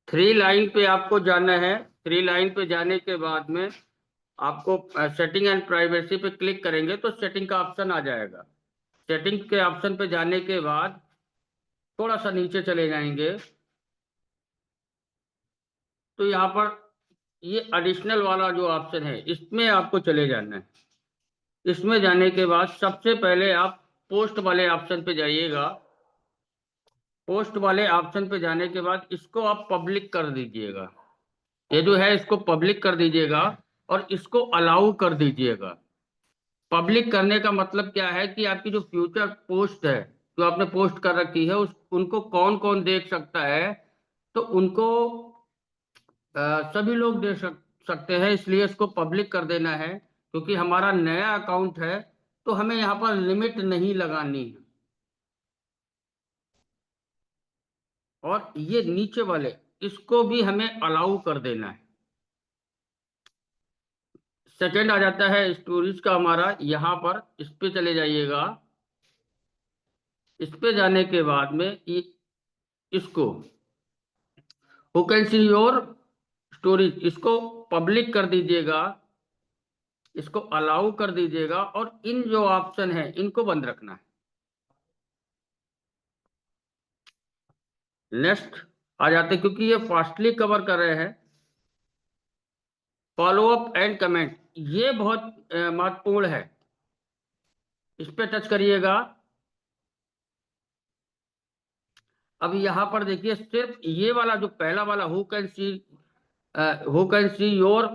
Three line पे आपको जाना है। थ्री लाइन पे जाने के बाद में आपको सेटिंग एंड प्राइवेसी पे क्लिक करेंगे तो सेटिंग का ऑप्शन आ जाएगा। सेटिंग के ऑप्शन पे जाने के बाद थोड़ा सा नीचे चले जाएंगे तो यहाँ पर ये एडिशनल वाला जो ऑप्शन है इसमें आपको चले जाना है। इसमें जाने के बाद सबसे पहले आप पोस्ट वाले ऑप्शन पे जाइएगा। पोस्ट वाले ऑप्शन पे जाने के बाद इसको आप पब्लिक कर दीजिएगा। ये जो है इसको पब्लिक कर दीजिएगा और इसको अलाउ कर दीजिएगा। पब्लिक करने का मतलब क्या है कि आपकी जो फ्यूचर पोस्ट है जो आपने पोस्ट कर रखी है उस उनको कौन कौन देख सकता है। तो उनको सभी लोग सकते हैं, इसलिए इसको पब्लिक कर देना है क्योंकि हमारा नया अकाउंट है तो हमें यहाँ पर लिमिट नहीं लगानी है। और ये नीचे वाले इसको भी हमें अलाउ कर देना है। सेकंड आ जाता है स्टोरेज का हमारा, यहाँ पर इस पे चले जाइएगा। इस पे जाने के बाद में इसको who can see your storage इसको पब्लिक कर दीजिएगा। इसको अलाउ कर दीजिएगा और इन जो ऑप्शन है इनको बंद रखना है। नेक्स्ट आ जाते क्योंकि ये फास्टली कवर कर रहे हैं। फॉलो अप एंड कमेंट ये बहुत महत्वपूर्ण है। इस पे टच करिएगा। अब यहाँ पर देखिए सिर्फ ये वाला जो पहला वाला who can see your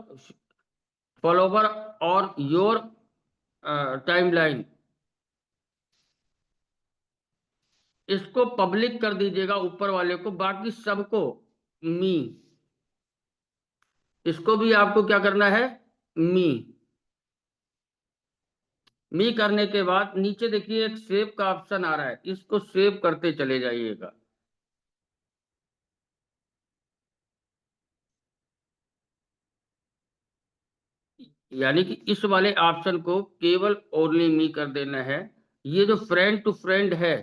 follower और योर टाइमलाइन इसको पब्लिक कर दीजिएगा ऊपर वाले को, बाकी सबको मी। इसको भी आपको क्या करना है, मी। मी करने के बाद नीचे देखिए एक सेव का ऑप्शन आ रहा है, इसको सेव करते चले जाइएगा। यानी कि इस वाले ऑप्शन को केवल ओनली मी कर देना है। ये जो फ्रेंड टू फ्रेंड है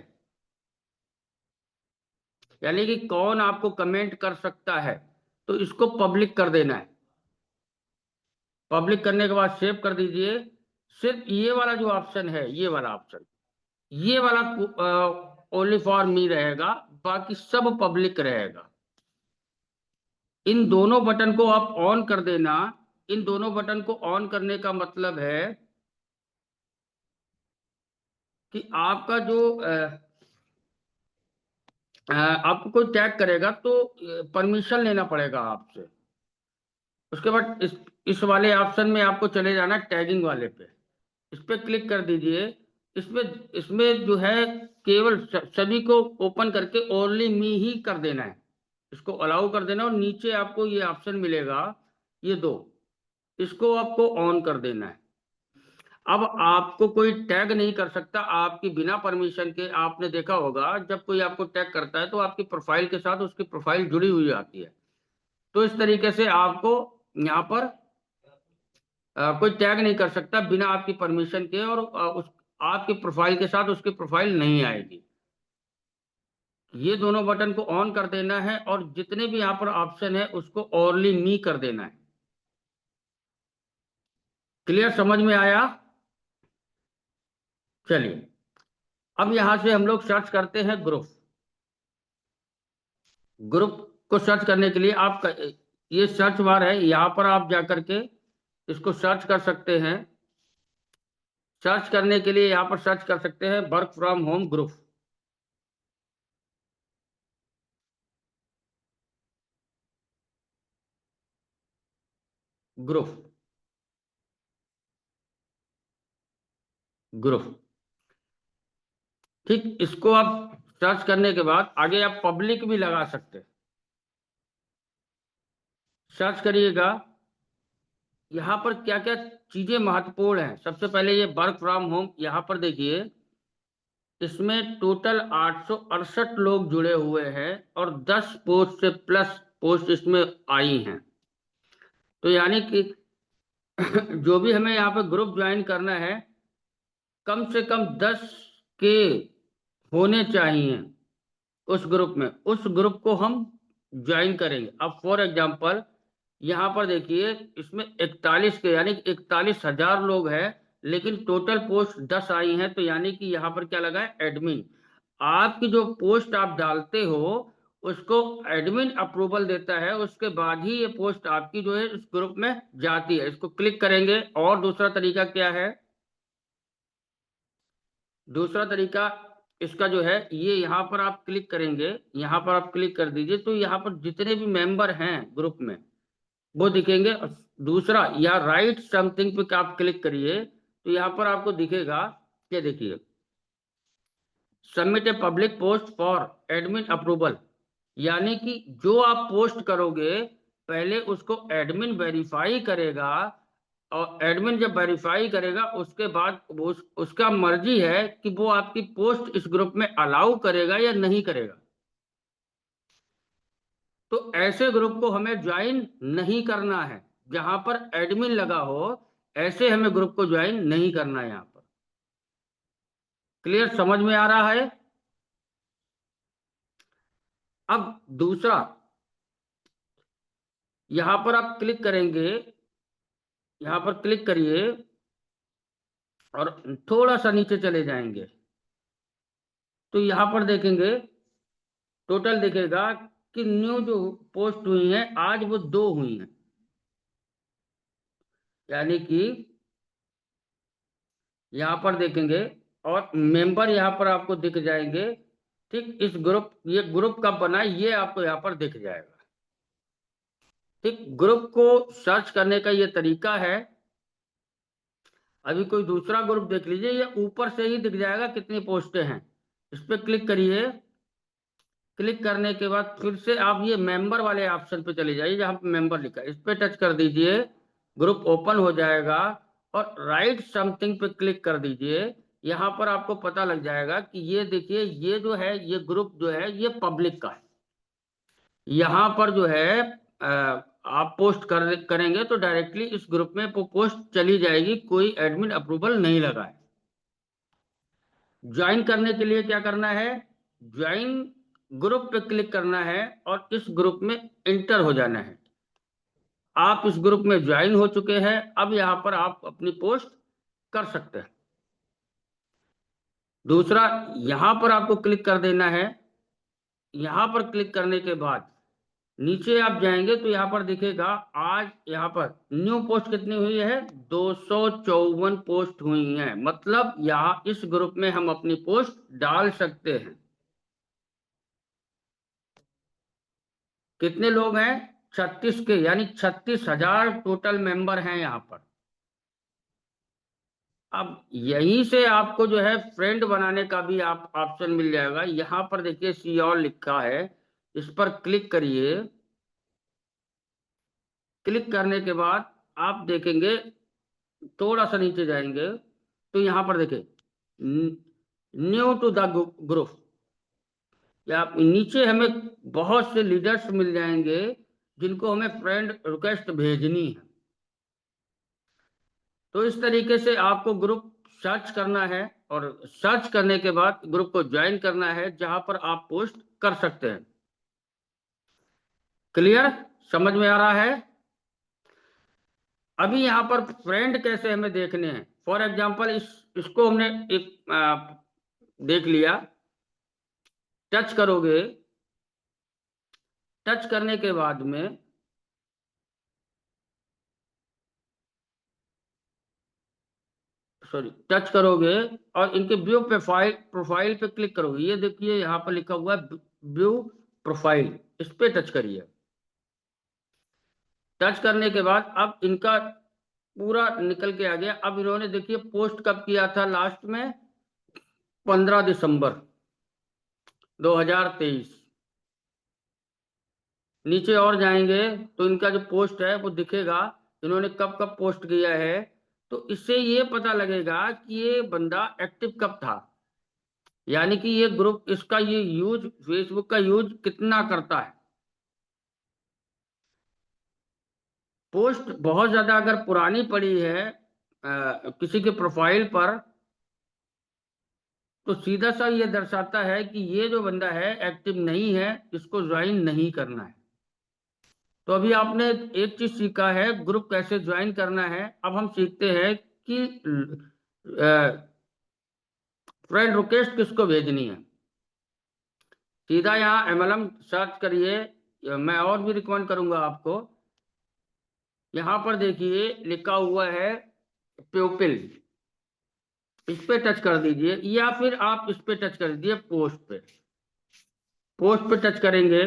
यानी कि कौन आपको कमेंट कर सकता है तो इसको पब्लिक कर देना है। पब्लिक करने के बाद सेव कर दीजिए। सिर्फ ये वाला जो ऑप्शन है ये वाला ऑप्शन ये वाला ओनली फॉर मी रहेगा, बाकी सब पब्लिक रहेगा। इन दोनों बटन को आप ऑन कर देना। इन दोनों बटन को ऑन करने का मतलब है कि आपका जो आपको कोई टैग करेगा तो परमिशन लेना पड़ेगा आपसे। उसके बाद इस वाले ऑप्शन में आपको चले जाना टैगिंग वाले पे। इस पे क्लिक कर दीजिए। इसमें इसमें जो है केवल सभी को ओपन करके ओनली मी ही कर देना है। इसको अलाउ कर देना और नीचे आपको ये ऑप्शन मिलेगा, ये दो, इसको आपको ऑन कर देना है। अब आपको कोई टैग नहीं कर सकता आपकी बिना परमिशन के। आपने देखा होगा जब कोई आपको टैग करता है तो आपकी प्रोफाइल के साथ उसकी प्रोफाइल जुड़ी हुई आती है। तो इस तरीके से आपको यहाँ पर कोई टैग नहीं कर सकता बिना आपकी परमिशन के, और उस आपकी प्रोफाइल के साथ उसकी प्रोफाइल नहीं आएगी। ये दोनों बटन को ऑन कर देना है और जितने भी यहाँ पर ऑप्शन है उसको ओनली मी कर देना है। क्लियर, समझ में आया? चलिए अब यहां से हम लोग सर्च करते हैं ग्रुप। ग्रुप को सर्च करने के लिए आप ये सर्च बार है, यहाँ पर आप जाकर के इसको सर्च कर सकते हैं। सर्च करने के लिए यहाँ पर सर्च कर सकते हैं work from home group. Group group ठीक, इसको आप सर्च करने के बाद आगे आप पब्लिक भी लगा सकते हैं। सर्च करिएगा। यहाँ पर क्या क्या चीजें महत्वपूर्ण हैं। सबसे पहले ये वर्क फ्रॉम होम, यहाँ पर देखिए इसमें टोटल 868 लोग जुड़े हुए हैं और 10 पोस्ट से प्लस पोस्ट इसमें आई हैं। तो यानी कि जो भी हमें यहाँ पे ग्रुप ज्वाइन करना है कम से कम 10 के होने चाहिए उस ग्रुप में, उस ग्रुप को हम ज्वाइन करेंगे। अब फॉर एग्जांपल यहाँ पर देखिए, इसमें 41 के यानी 41,000 लोग हैं, लेकिन टोटल पोस्ट 10 आई हैं, तो यानी कि यहाँ पर क्या लगा है, एडमिन। आपकी जो पोस्ट आप डालते हो उसको एडमिन अप्रूवल देता है, उसके बाद ही ये पोस्ट आपकी जो है इस ग्रुप में जाती है। इसको क्लिक करेंगे। और दूसरा तरीका क्या है, दूसरा तरीका इसका जो है, ये यहाँ पर आप क्लिक करेंगे, यहाँ पर आप क्लिक कर दीजिए, तो यहाँ पर जितने भी मेंबर हैं ग्रुप में वो दिखेंगे। और दूसरा, या राइट समथिंग पे आप क्लिक करिए, तो यहाँ पर आपको दिखेगा, ये देखिए, submit a public post for admin approval. यानी कि जो आप पोस्ट करोगे पहले उसको एडमिन वेरीफाई करेगा, और एडमिन जब वेरीफाई करेगा उसके बाद उसका मर्जी है कि वो आपकी पोस्ट इस ग्रुप में अलाउ करेगा या नहीं करेगा। तो ऐसे ग्रुप को हमें ज्वाइन नहीं करना है, जहां पर एडमिन लगा हो ऐसे हमें ग्रुप को ज्वाइन नहीं करना है। यहां पर क्लियर, समझ में आ रहा है? अब दूसरा, यहां पर आप क्लिक करेंगे, यहां पर क्लिक करिए और थोड़ा सा नीचे चले जाएंगे, तो यहां पर देखेंगे टोटल दिखेगा कि न्यू जो पोस्ट हुई है आज वो 2 हुई हैं। यानी कि यहाँ पर देखेंगे और मेंबर यहाँ पर आपको दिख जाएंगे। ठीक, इस ग्रुप, ये ग्रुप कब बना है ये आपको यहाँ पर दिख जाएगा। ठीक, ग्रुप को सर्च करने का ये तरीका है। अभी कोई दूसरा ग्रुप देख लीजिए, ये ऊपर से ही दिख जाएगा कितनी पोस्टें हैं। इस पर क्लिक करिए। क्लिक करने के बाद फिर से आप ये मेंबर वाले ऑप्शन पे चले जाइए, जहां पे मेंबर लिखा है इस पे टच कर दीजिए, ग्रुप ओपन हो जाएगा। और राइट समथिंग पे क्लिक कर दीजिए। यहाँ पर आपको पता लग जाएगा कि ये देखिए, ये जो है ये ग्रुप जो है ये पब्लिक का है। यहाँ पर जो है आप पोस्ट करेंगे तो डायरेक्टली इस ग्रुप में वो पोस्ट चली जाएगी, कोई एडमिन अप्रूवल नहीं लगा है। ज्वाइन करने के लिए क्या करना है, ज्वाइन ग्रुप पे क्लिक करना है और इस ग्रुप में इंटर हो जाना है। आप इस ग्रुप में ज्वाइन हो चुके हैं, अब यहां पर आप अपनी पोस्ट कर सकते हैं। दूसरा, यहां पर आपको क्लिक कर देना है। यहां पर क्लिक करने के बाद नीचे आप जाएंगे तो यहां पर दिखेगा आज यहां पर न्यू पोस्ट कितनी हुई है, 254 पोस्ट हुई हैं। मतलब यहां इस ग्रुप में हम अपनी पोस्ट डाल सकते हैं। कितने लोग हैं, 36 के, यानी 36,000 टोटल मेंबर हैं यहाँ पर। अब यहीं से आपको जो है फ्रेंड बनाने का भी आप ऑप्शन मिल जाएगा। यहाँ पर देखिए सी ऑल लिखा है, इस पर क्लिक करिए। क्लिक करने के बाद आप देखेंगे, थोड़ा सा नीचे जाएंगे तो यहाँ पर देखिए न्यू टू द ग्रुप, या नीचे हमें बहुत से लीडर्स मिल जाएंगे जिनको हमें फ्रेंड रिक्वेस्ट भेजनी है। तो इस तरीके से आपको ग्रुप सर्च करना है और सर्च करने के बाद ग्रुप को ज्वाइन करना है, जहां पर आप पोस्ट कर सकते हैं। क्लियर, समझ में आ रहा है? अभी यहां पर फ्रेंड कैसे हमें देखने हैं, फॉर एग्जांपल इसको हमने एक देख लिया। टच करोगे, टच करने के बाद में सॉरी टच करोगे और इनके व्यू प्रोफाइल प्रोफाइल पे क्लिक करोगे। ये देखिए यहाँ पर लिखा हुआ है व्यू प्रोफाइल, इस पे टच करिए। टच करने के बाद अब इनका पूरा निकल के आ गया। अब इन्होंने देखिए पोस्ट कब किया था, लास्ट में 15 दिसंबर 2023। नीचे और जाएंगे तो इनका जो पोस्ट है वो दिखेगा, इन्होंने कब कब पोस्ट किया है। तो इससे ये पता लगेगा कि ये बंदा एक्टिव कब था, यानी कि ये ग्रुप, इसका ये यूज, फेसबुक का यूज कितना करता है। पोस्ट बहुत ज्यादा अगर पुरानी पड़ी है किसी के प्रोफाइल पर, तो सीधा सा ये दर्शाता है कि ये जो बंदा है एक्टिव नहीं है, इसको ज्वाइन नहीं करना है। तो अभी आपने एक चीज सीखा है, ग्रुप कैसे ज्वाइन करना है। अब हम सीखते हैं कि फ्रेंड रिक्वेस्ट किसको भेजनी है। सीधा यहाँ MLM सर्च करिए। मैं और भी रिकमेंड करूंगा आपको। यहाँ पर देखिए लिखा हुआ है प्यूपिल, इस पे टच कर दीजिए, या फिर आप इस पे टच कर दीजिए पोस्ट पे। पोस्ट पे टच करेंगे,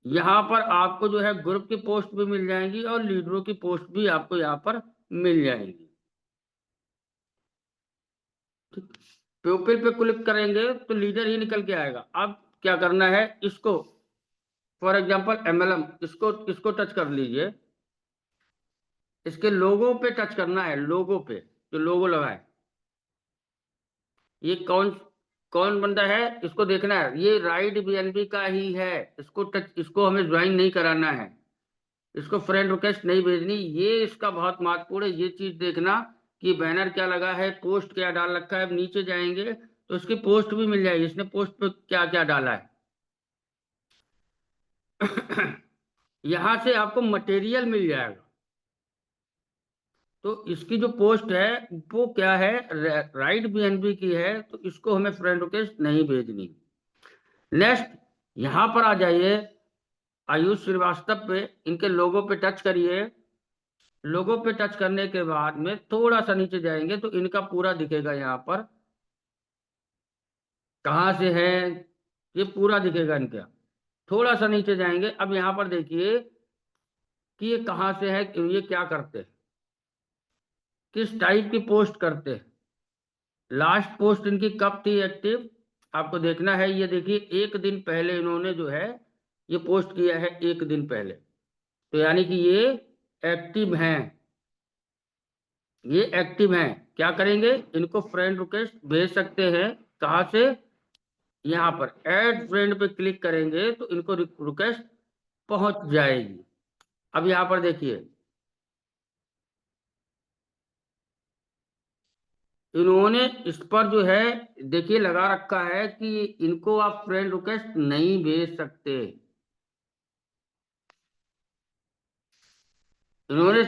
यहाँ पर आपको जो है ग्रुप की पोस्ट भी मिल जाएंगी और लीडरों की पोस्ट भी आपको यहाँ पर मिल जाएंगी। प्यूपिल पे क्लिक करेंगे तो लीडर ही निकल के आएगा। अब क्या करना है, इसको फॉर एग्जांपल MLM, इसको टच कर लीजिए। इसके लोगों पे टच करना है, लोगों पे जो लोगो लगा है। ये कौन कौन बंदा है इसको देखना है, ये राइट BNB का ही है। इसको हमें ज्वाइन नहीं कराना है, इसको फ्रेंड रिक्वेस्ट नहीं भेजनी। ये इसका बहुत महत्वपूर्ण है, ये चीज देखना कि बैनर क्या लगा है, पोस्ट क्या डाल रखा है। अब नीचे जाएंगे तो इसकी पोस्ट भी मिल जाएगी, इसने पोस्ट पे क्या क्या डाला है। यहां से आपको मटेरियल मिल जाएगा। तो इसकी जो पोस्ट है वो क्या है, राइट BNB की है, तो इसको हमें फ्रेंड रिक्वेस्ट नहीं भेजनी। नेक्स्ट यहां पर आ जाइए, आयुष श्रीवास्तव पे, इनके लोगों पे टच करिए। लोगों पे टच करने के बाद में थोड़ा सा नीचे जाएंगे तो इनका पूरा दिखेगा। यहाँ पर कहाँ से है ये पूरा दिखेगा इनका। थोड़ा सा नीचे जाएंगे, अब यहाँ पर देखिए कि ये कहाँ से है, ये क्या करते हैं, किस टाइप की पोस्ट करते हैं। लास्ट पोस्ट इनकी कब थी एक्टिव, आपको देखना है। ये देखिए 1 दिन पहले इन्होंने जो है ये पोस्ट किया है, 1 दिन पहले। तो यानी कि ये एक्टिव हैं, ये एक्टिव हैं। क्या करेंगे, इनको फ्रेंड रिक्वेस्ट भेज सकते हैं। कहाँ से, यहाँ पर ऐड फ्रेंड पे क्लिक करेंगे तो इनको रिक्वेस्ट पहुंच जाएगी। अब यहाँ पर देखिए इन्होंने इस पर जो है देखिए लगा रखा है कि इनको आप फ्रेंड रिक्वेस्ट नहीं भेज सकते। इन्होंने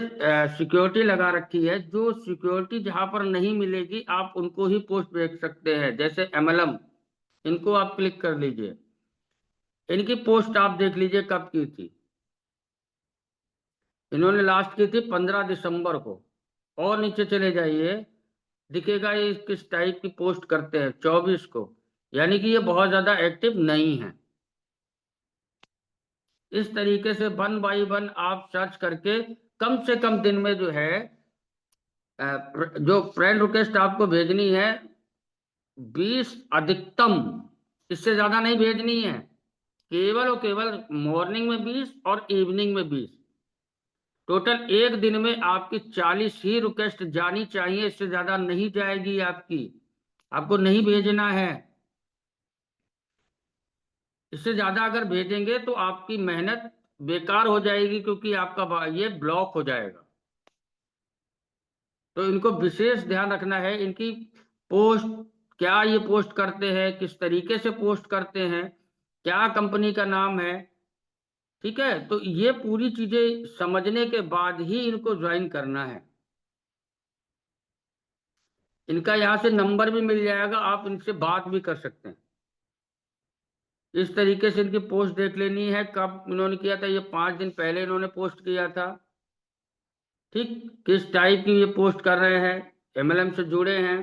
सिक्योरिटी लगा रखी है, जो सिक्योरिटी जहां पर नहीं मिलेगी आप उनको ही पोस्ट भेज सकते हैं। जैसे MLM, इनको आप क्लिक कर लीजिए, इनकी पोस्ट आप देख लीजिए कब की थी। इन्होंने लास्ट की थी 15 दिसंबर को। और नीचे चले जाइए, दिखेगा ये किस टाइप की पोस्ट करते हैं, 24 को। यानी कि ये बहुत ज्यादा एक्टिव नहीं है। इस तरीके से 1 बाई 1 आप सर्च करके कम से कम दिन में जो है जो फ्रेंड रिक्वेस्ट आपको भेजनी है 20 अधिकतम, इससे ज्यादा नहीं भेजनी है। केवल और केवल मॉर्निंग में 20 और इवनिंग में 20। टोटल 1 दिन में आपकी 40 ही रिक्वेस्ट जानी चाहिए, इससे ज्यादा नहीं जाएगी आपकी। आपको नहीं भेजना है। इससे ज्यादा अगर भेजेंगे तो आपकी मेहनत बेकार हो जाएगी, क्योंकि आपका ये ब्लॉक हो जाएगा। तो इनको विशेष ध्यान रखना है, इनकी पोस्ट क्या ये पोस्ट करते हैं, किस तरीके से पोस्ट करते हैं, क्या कंपनी का नाम है। ठीक है, तो ये पूरी चीजें समझने के बाद ही इनको ज्वाइन करना है। इनका यहाँ से नंबर भी मिल जाएगा, आप इनसे बात भी कर सकते हैं। इस तरीके से इनकी पोस्ट देख लेनी है, कब इन्होंने किया था, ये 5 दिन पहले इन्होंने पोस्ट किया था। ठीक, किस टाइप की ये पोस्ट कर रहे हैं, MLM से जुड़े हैं।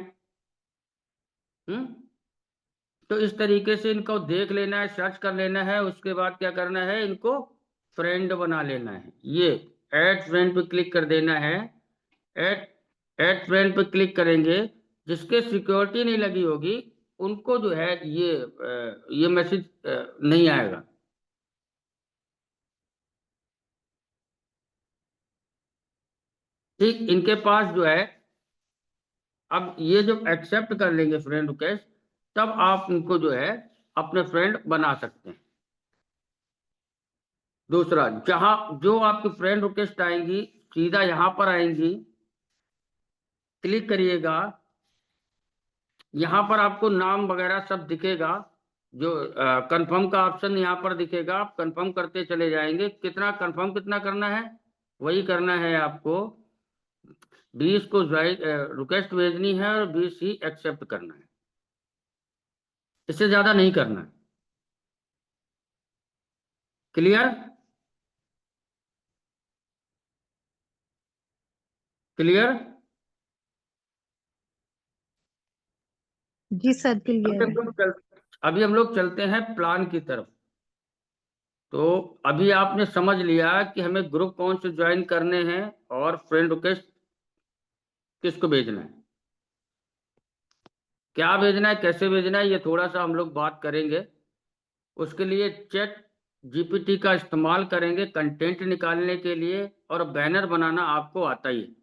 हम्म तो इस तरीके से इनको देख लेना है, सर्च कर लेना है। उसके बाद क्या करना है, इनको फ्रेंड बना लेना है। ये ऐड फ्रेंड पे क्लिक कर देना है। ऐड ऐड फ्रेंड पे क्लिक करेंगे, जिसके सिक्योरिटी नहीं लगी होगी उनको जो है ये मैसेज नहीं आएगा। ठीक, इनके पास जो है अब ये जब एक्सेप्ट कर लेंगे फ्रेंड रिक्वेस्ट, तब आप इनको जो है अपने फ्रेंड बना सकते हैं। दूसरा, जहां जो आपकी फ्रेंड रिक्वेस्ट आएंगी सीधा यहां पर आएंगी। क्लिक करिएगा, यहाँ पर आपको नाम वगैरह सब दिखेगा, जो कंफर्म का ऑप्शन यहाँ पर दिखेगा, आप कंफर्म करते चले जाएंगे। कितना कंफर्म कितना करना है, वही करना है आपको। 20 को रिक्वेस्ट भेजनी है और 20 ही एक्सेप्ट करना है, इससे ज्यादा नहीं करना है। क्लियर? क्लियर? जी सर क्लियर है। अभी हम लोग चलते हैं प्लान की तरफ। तो अभी आपने समझ लिया कि हमें ग्रुप कौन से ज्वाइन करने हैं और फ्रेंड रिक्वेस्ट किसको भेजना है, क्या भेजना है, कैसे भेजना है, ये थोड़ा सा हम लोग बात करेंगे। उसके लिए चैट जीपीटी का इस्तेमाल करेंगे कंटेंट निकालने के लिए, और बैनर बनाना आपको आता ही है।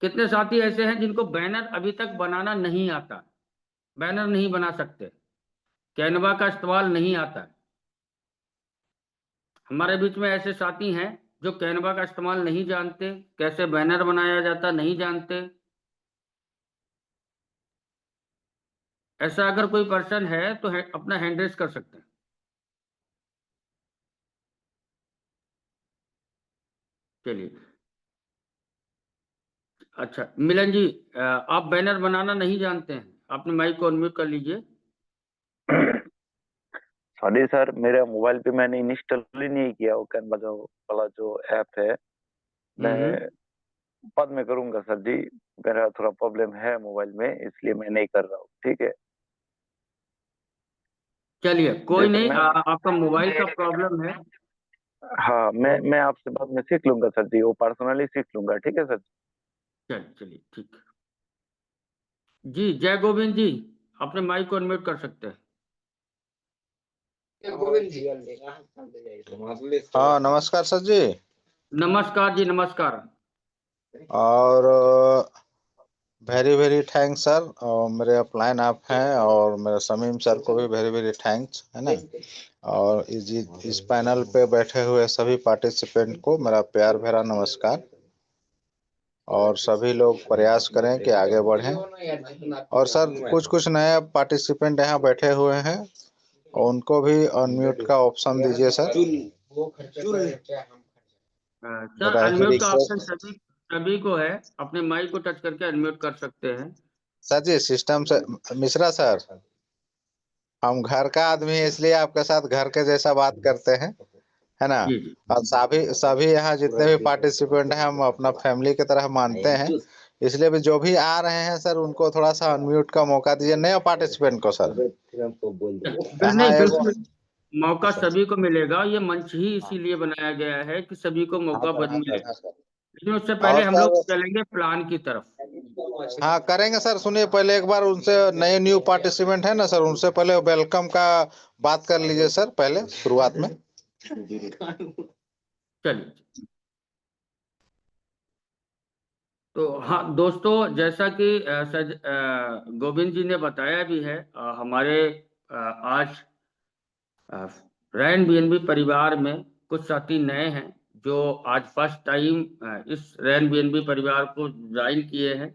कितने साथी ऐसे हैं जिनको बैनर अभी तक बनाना नहीं आता, बैनर नहीं बना सकते, कैनवा का इस्तेमाल नहीं आता है? हमारे बीच में ऐसे साथी हैं जो कैनवा का इस्तेमाल नहीं जानते, कैसे बैनर बनाया जाता नहीं जानते। ऐसा अगर कोई पर्सन है तो अपना हैंड रेस कर सकते हैं। चलिए, अच्छा मिलन जी, आप बैनर बनाना नहीं जानते हैं, आपने माइक को अनम्यूट कर लीजिए। सॉरी सर, मेरे मोबाइल पे मैंने इंस्टॉल ही नहीं किया वो कैनवा जो वाला जो ऐप है। मैं बाद में करूंगा सर जी, मेरा थोड़ा प्रॉब्लम है मोबाइल में, इसलिए मैं नहीं कर रहा हूँ। ठीक है, चलिए कोई जैसे नहीं, मैं आपका मोबाइल का प्रॉब्लम है। हाँ, तो मैं आपसे बाद में सीख लूंगा सर जी, वो पर्सनली सीख लूंगा। ठीक है सर। चलिए ठीक है जी। जय गोविंद जी, अपने माइक को अनम्यूट कर सकते हैं। हाँ नमस्कार सर जी। नमस्कार जी, नमस्कार। और वेरी वेरी थैंक्स सर, और मेरे अपलाइन आप हैं, और मेरे समीम सर को भी वेरी वेरी थैंक्स, है ना। और इस पैनल पे बैठे हुए सभी पार्टिसिपेंट को मेरा प्यार भरा नमस्कार। और सभी लोग प्रयास करें कि आगे बढ़ें। और सर कुछ कुछ नए पार्टिसिपेंट यहाँ बैठे हुए हैं, और उनको भी अनम्यूट का ऑप्शन दीजिए सर। सर मेरा ही अनम्यूट का ऑप्शन रिक्वेस्ट सभी सभी को है, अपने माइक को टच करके अनम्यूट कर सकते हैं। सर जी, सिस्टम से मिश्रा सर, हम घर का आदमी है, इसलिए आपके साथ घर के जैसा बात करते हैं, है ना। जी जी। और सभी सभी यहाँ जितने भी पार्टिसिपेंट हैं हम अपना फैमिली की तरह मानते हैं, इसलिए भी जो भी आ रहे हैं सर उनको थोड़ा सा अनम्यूट का मौका दीजिए, नए पार्टिसिपेंट को सर। यहाँ नहीं एगो बिल्कुल, मौका सभी को मिलेगा। ये मंच ही इसीलिए बनाया गया है कि सभी को हाँ मौका सर, हाँ मिले। सर, हाँ सर। लेकिन उससे और पहले हम लोग सर चलेंगे प्लान की तरफ। हाँ करेंगे सर, सुनिए पहले एक बार उनसे, नए न्यू पार्टिसिपेंट है ना सर, उनसे पहले वेलकम का बात कर लीजिए सर, पहले शुरुआत में। चलिए, तो हाँ दोस्तों, जैसा कि गोविंद जी ने बताया भी है, हमारे आज रैन बीएनबी परिवार में कुछ साथी नए हैं जो आज फर्स्ट टाइम इस रैन बीएनबी परिवार को ज्वाइन किए हैं।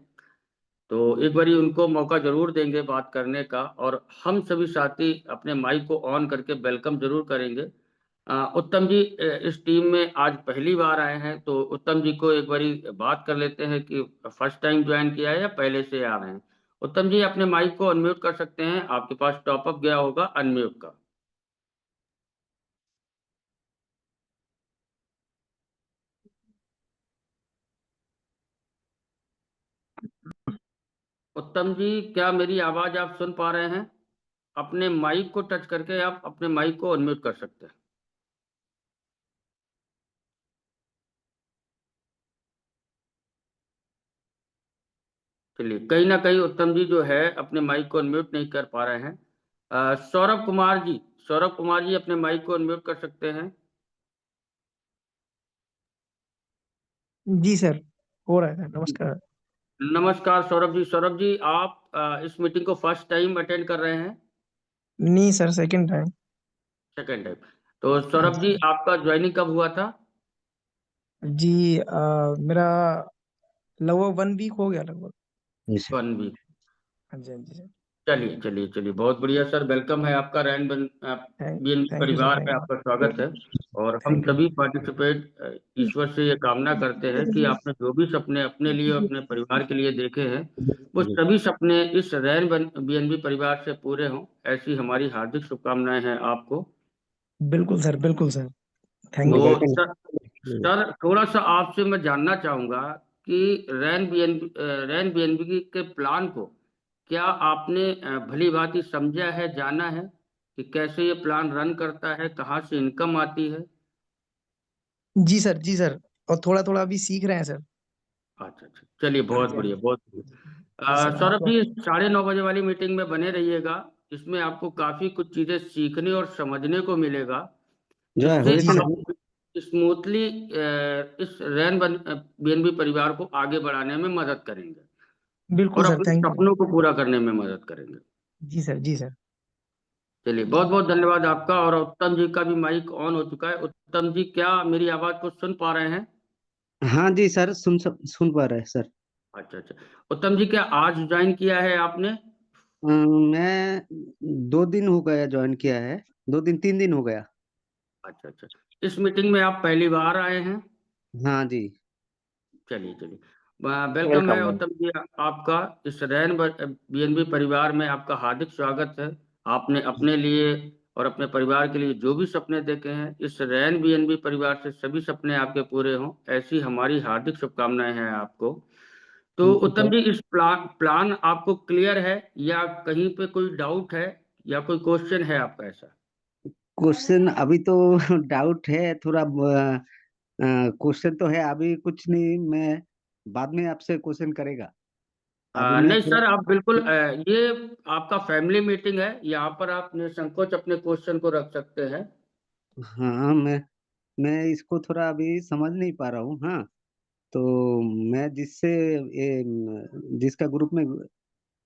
तो एक बारी उनको मौका जरूर देंगे बात करने का, और हम सभी साथी अपने माइक को ऑन करके वेलकम जरूर करेंगे। उत्तम जी इस टीम में आज पहली बार आए हैं, तो उत्तम जी को एक बारी बात कर लेते हैं कि फर्स्ट टाइम ज्वाइन किया है या पहले से आ रहे हैं। उत्तम जी अपने माइक को अनम्यूट कर सकते हैं, आपके पास टॉपअप गया होगा अनम्यूट का। उत्तम जी, क्या मेरी आवाज आप सुन पा रहे हैं? अपने माइक को टच करके आप अपने माइक को अनम्यूट कर सकते हैं। चलिए, कहीं ना कहीं उत्तम जी जो है अपने माइक को अनम्यूट नहीं कर पा रहे हैं। सौरभ कुमार जी, सौरभ कुमार जी अपने माइक को अनम्यूट कर सकते हैं। जी सर, हो रहा है। नमस्कार। नमस्कार सौरभ जी। सौरभ जी, आप इस मीटिंग को फर्स्ट टाइम अटेंड कर रहे हैं? नहीं sir, second time. Second time. तो सौरभ जी, आपका ज्वाइनिंग कब हुआ था? जी मेरा लगभग 1 वीक हो गया लगभग। जी सर। 1 वीक। हाँ जी, हाँ जी सर। चलिए चलिए चलिए, बहुत बढ़िया सर, वेलकम है आपका रैन बीएनबी थैंक यू सर, परिवार थैंक में, यू, आपका स्वागत है। और हम थैंक यू। सभी पार्टिसिपेट ईश्वर से ये कामना करते हैं कि आपने जो भी सपने अपने लिए और अपने परिवार के लिए देखे हैं, वो सभी सपने इस रैन बीएनबी परिवार से पूरे हों, ऐसी हमारी हार्दिक शुभकामनाएं हैं आपको। बिल्कुल सर, बिल्कुल सर, थैंक यू तो सर। सर थोड़ा सा आपसे मैं जानना चाहूंगा कि रैन बीएनबी के प्लान को क्या आपने भली भांति समझा है, जाना है कि कैसे ये प्लान रन करता है, कहाँ से इनकम आती है? जी सर, जी सर, और थोड़ा थोड़ा अभी सीख रहे हैं सर। अच्छा अच्छा, चलिए हाँ बहुत जी, हाँ बढ़िया, जी। बहुत जी बढ़िया। सर, सौरभ आपका। जी 9:30 बजे वाली मीटिंग में बने रहिएगा, इसमें आपको काफी कुछ चीजें सीखने और समझने को मिलेगा, जो है जिससे होगी सर। आप स्मूथली इस रैन बीएनबी परिवार को आगे बढ़ाने में मदद करेंगे बिल्कुल और सर, अपने थैंक यू। सपनों को पूरा करने में मदद करेंगे। जी सर, जी सर। चलिए बहुत बहुत धन्यवाद आपका। और उत्तम जी का भी माइक ऑन हो चुका है। उत्तम जी, क्या मेरी आवाज को सुन पा रहे हैं? हाँ जी सर, सुन पा रहे हैं सर। अच्छा अच्छा। उत्तम जी, क्या आज ज्वाइन किया है आपने? मैं 2 दिन हो गया ज्वाइन किया है, 2 दिन 3 दिन हो गया। अच्छा अच्छा, इस मीटिंग में आप पहली बार आए हैं? हाँ जी। चलिए चलिए, वेलकम है वेलकम है। उत्तम जी आपका। इस रैन बीएनबी परिवार में आपका हार्दिक स्वागत है। आपने अपने लिए और अपने परिवार के लिए जो भी सपने देखे हैं, इस रैन बीएनबी परिवार से सभी सपने आपके पूरे हों, ऐसी हमारी हार्दिक शुभकामनाएं हैं आपको। तो थैंक यू उत्तम सर। जी, इस प्लान आपको क्लियर है या कहीं पे कोई डाउट है या कोई क्वेश्चन है आपका ऐसा? क्वेश्चन अभी तो डाउट है थोड़ा। क्वेश्चन तो है, अभी कुछ नहीं। मैं बाद में आपसे क्वेश्चन करेगा। अभी मैं नहीं थोड़ा। सर, आप बिल्कुल ये आपका फैमिली मीटिंग है, यहाँ पर आप निसंकोच अपने क्वेश्चन को रख सकते हैं। हाँ, मैं इसको थोड़ा अभी समझ नहीं पा रहा हूँ। हाँ, तो मैं जिसका ग्रुप में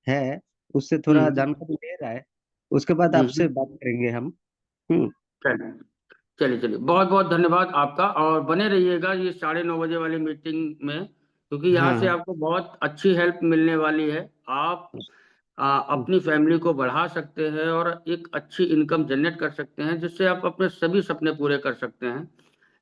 है, उससे थोड़ा हम्म जानकारी ले रहा है। उसके बाद हम्म। आपसे बात करेंगे हम। हम्म। चलिए चलिए चलिए, बहुत बहुत धन्यवाद आपका। और बने रहिएगा ये 9:30 बजे वाली मीटिंग में, क्योंकि यहाँ हाँ से हाँ। आपको बहुत अच्छी हेल्प मिलने वाली है। आप अपनी फैमिली को बढ़ा सकते हैं और एक अच्छी इनकम जनरेट कर सकते हैं, जिससे आप अपने सभी सपने पूरे कर सकते हैं।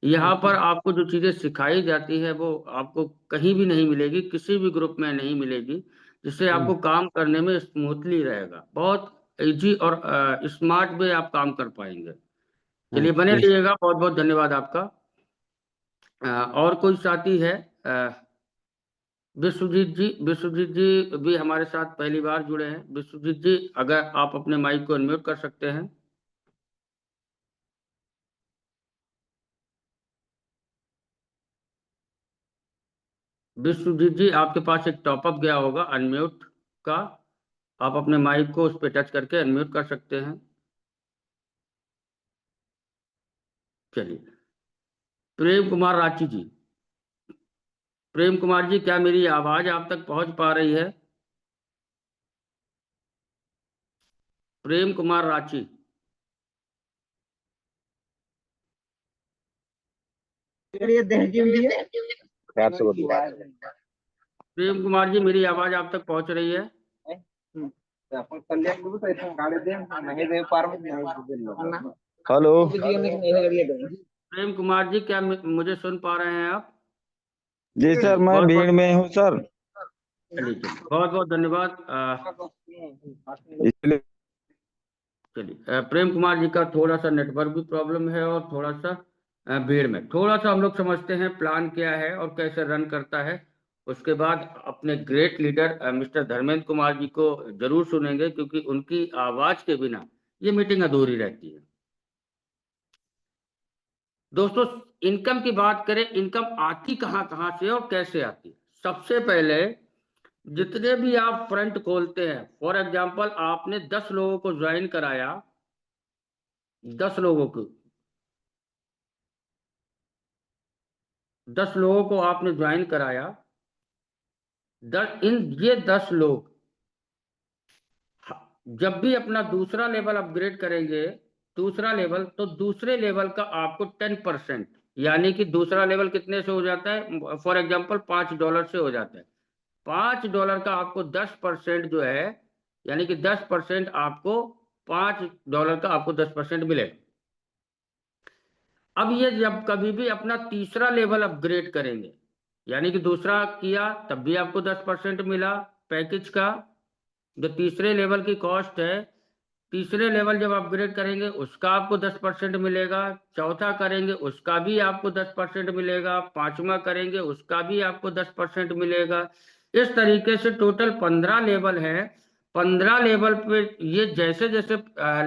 यहाँ पर आपको जो चीजें सिखाई जाती है वो आपको कहीं भी नहीं मिलेगी, किसी भी ग्रुप में नहीं मिलेगी, जिससे आपको काम करने में स्मूथली रहेगा, बहुत इजी और स्मार्ट वे आप काम कर पाएंगे। हाँ, चलिए बने जी। रहिएगा, बहुत बहुत धन्यवाद आपका। और कोई साथी है? विश्वजीत जी भी हमारे साथ पहली बार जुड़े हैं। विश्वजीत जी, अगर आप अपने माइक को अनम्यूट कर सकते हैं। विश्वजीत जी, आपके पास एक टॉपअप गया होगा अनम्यूट का, आप अपने माइक को उस पर टच करके अनम्यूट कर सकते हैं। चलिए, प्रेम कुमार रांची जी, प्रेम कुमार जी, क्या मेरी आवाज आप तक पहुंच पा रही है? प्रेम कुमार रांची। प्रेम कुमार जी, मेरी आवाज आप तक पहुंच रही है? हेलो। प्रेम कुमार जी, क्या मुझे सुन पा रहे हैं आप? जी सर, मैं बहुत भीड़ बहुत में हूँ सर, चलिए चलिए, बहुत बहुत धन्यवाद। इसलिए। प्रेम कुमार जी का थोड़ा सा नेटवर्क भी प्रॉब्लम है और थोड़ा सा भीड़ में, थोड़ा सा हम लोग समझते हैं प्लान क्या है और कैसे रन करता है। उसके बाद अपने great leader mister Dharmendra Kumar ji को जरूर सुनेंगे, क्योंकि उनकी आवाज के बिना ये मीटिंग अधूरी रहती है। दोस्तों, इनकम की बात करें, इनकम आती कहाँ कहाँ से और कैसे आती है? सबसे पहले जितने भी आप फ्रंट खोलते हैं, फॉर एग्जांपल आपने 10 लोगों को ज्वाइन कराया, 10 लोगों को 10 लोगों को आपने ज्वाइन कराया। ये 10 लोग जब भी अपना दूसरा लेवल अपग्रेड करेंगे, दूसरा लेवल, तो दूसरे लेवल का आपको 10% यानी कि दूसरा लेवल कितने से हो जाता है, फॉर एग्जांपल $5 से हो जाता है। $5 का आपको 10% जो है, यानी कि 10% आपको $5 का आपको 10% मिलेगा। अब ये जब कभी भी अपना तीसरा लेवल अपग्रेड करेंगे, यानी कि दूसरा किया तब भी आपको 10% मिला पैकेज का, जो तीसरे लेवल की कॉस्ट है, तीसरे लेवल जब अपग्रेड करेंगे उसका आपको 10% मिलेगा, चौथा करेंगे उसका भी आपको 10% मिलेगा, पांचवा करेंगे उसका भी आपको 10% मिलेगा। इस तरीके से टोटल 15 लेवल है। 15 लेवल पे ये जैसे जैसे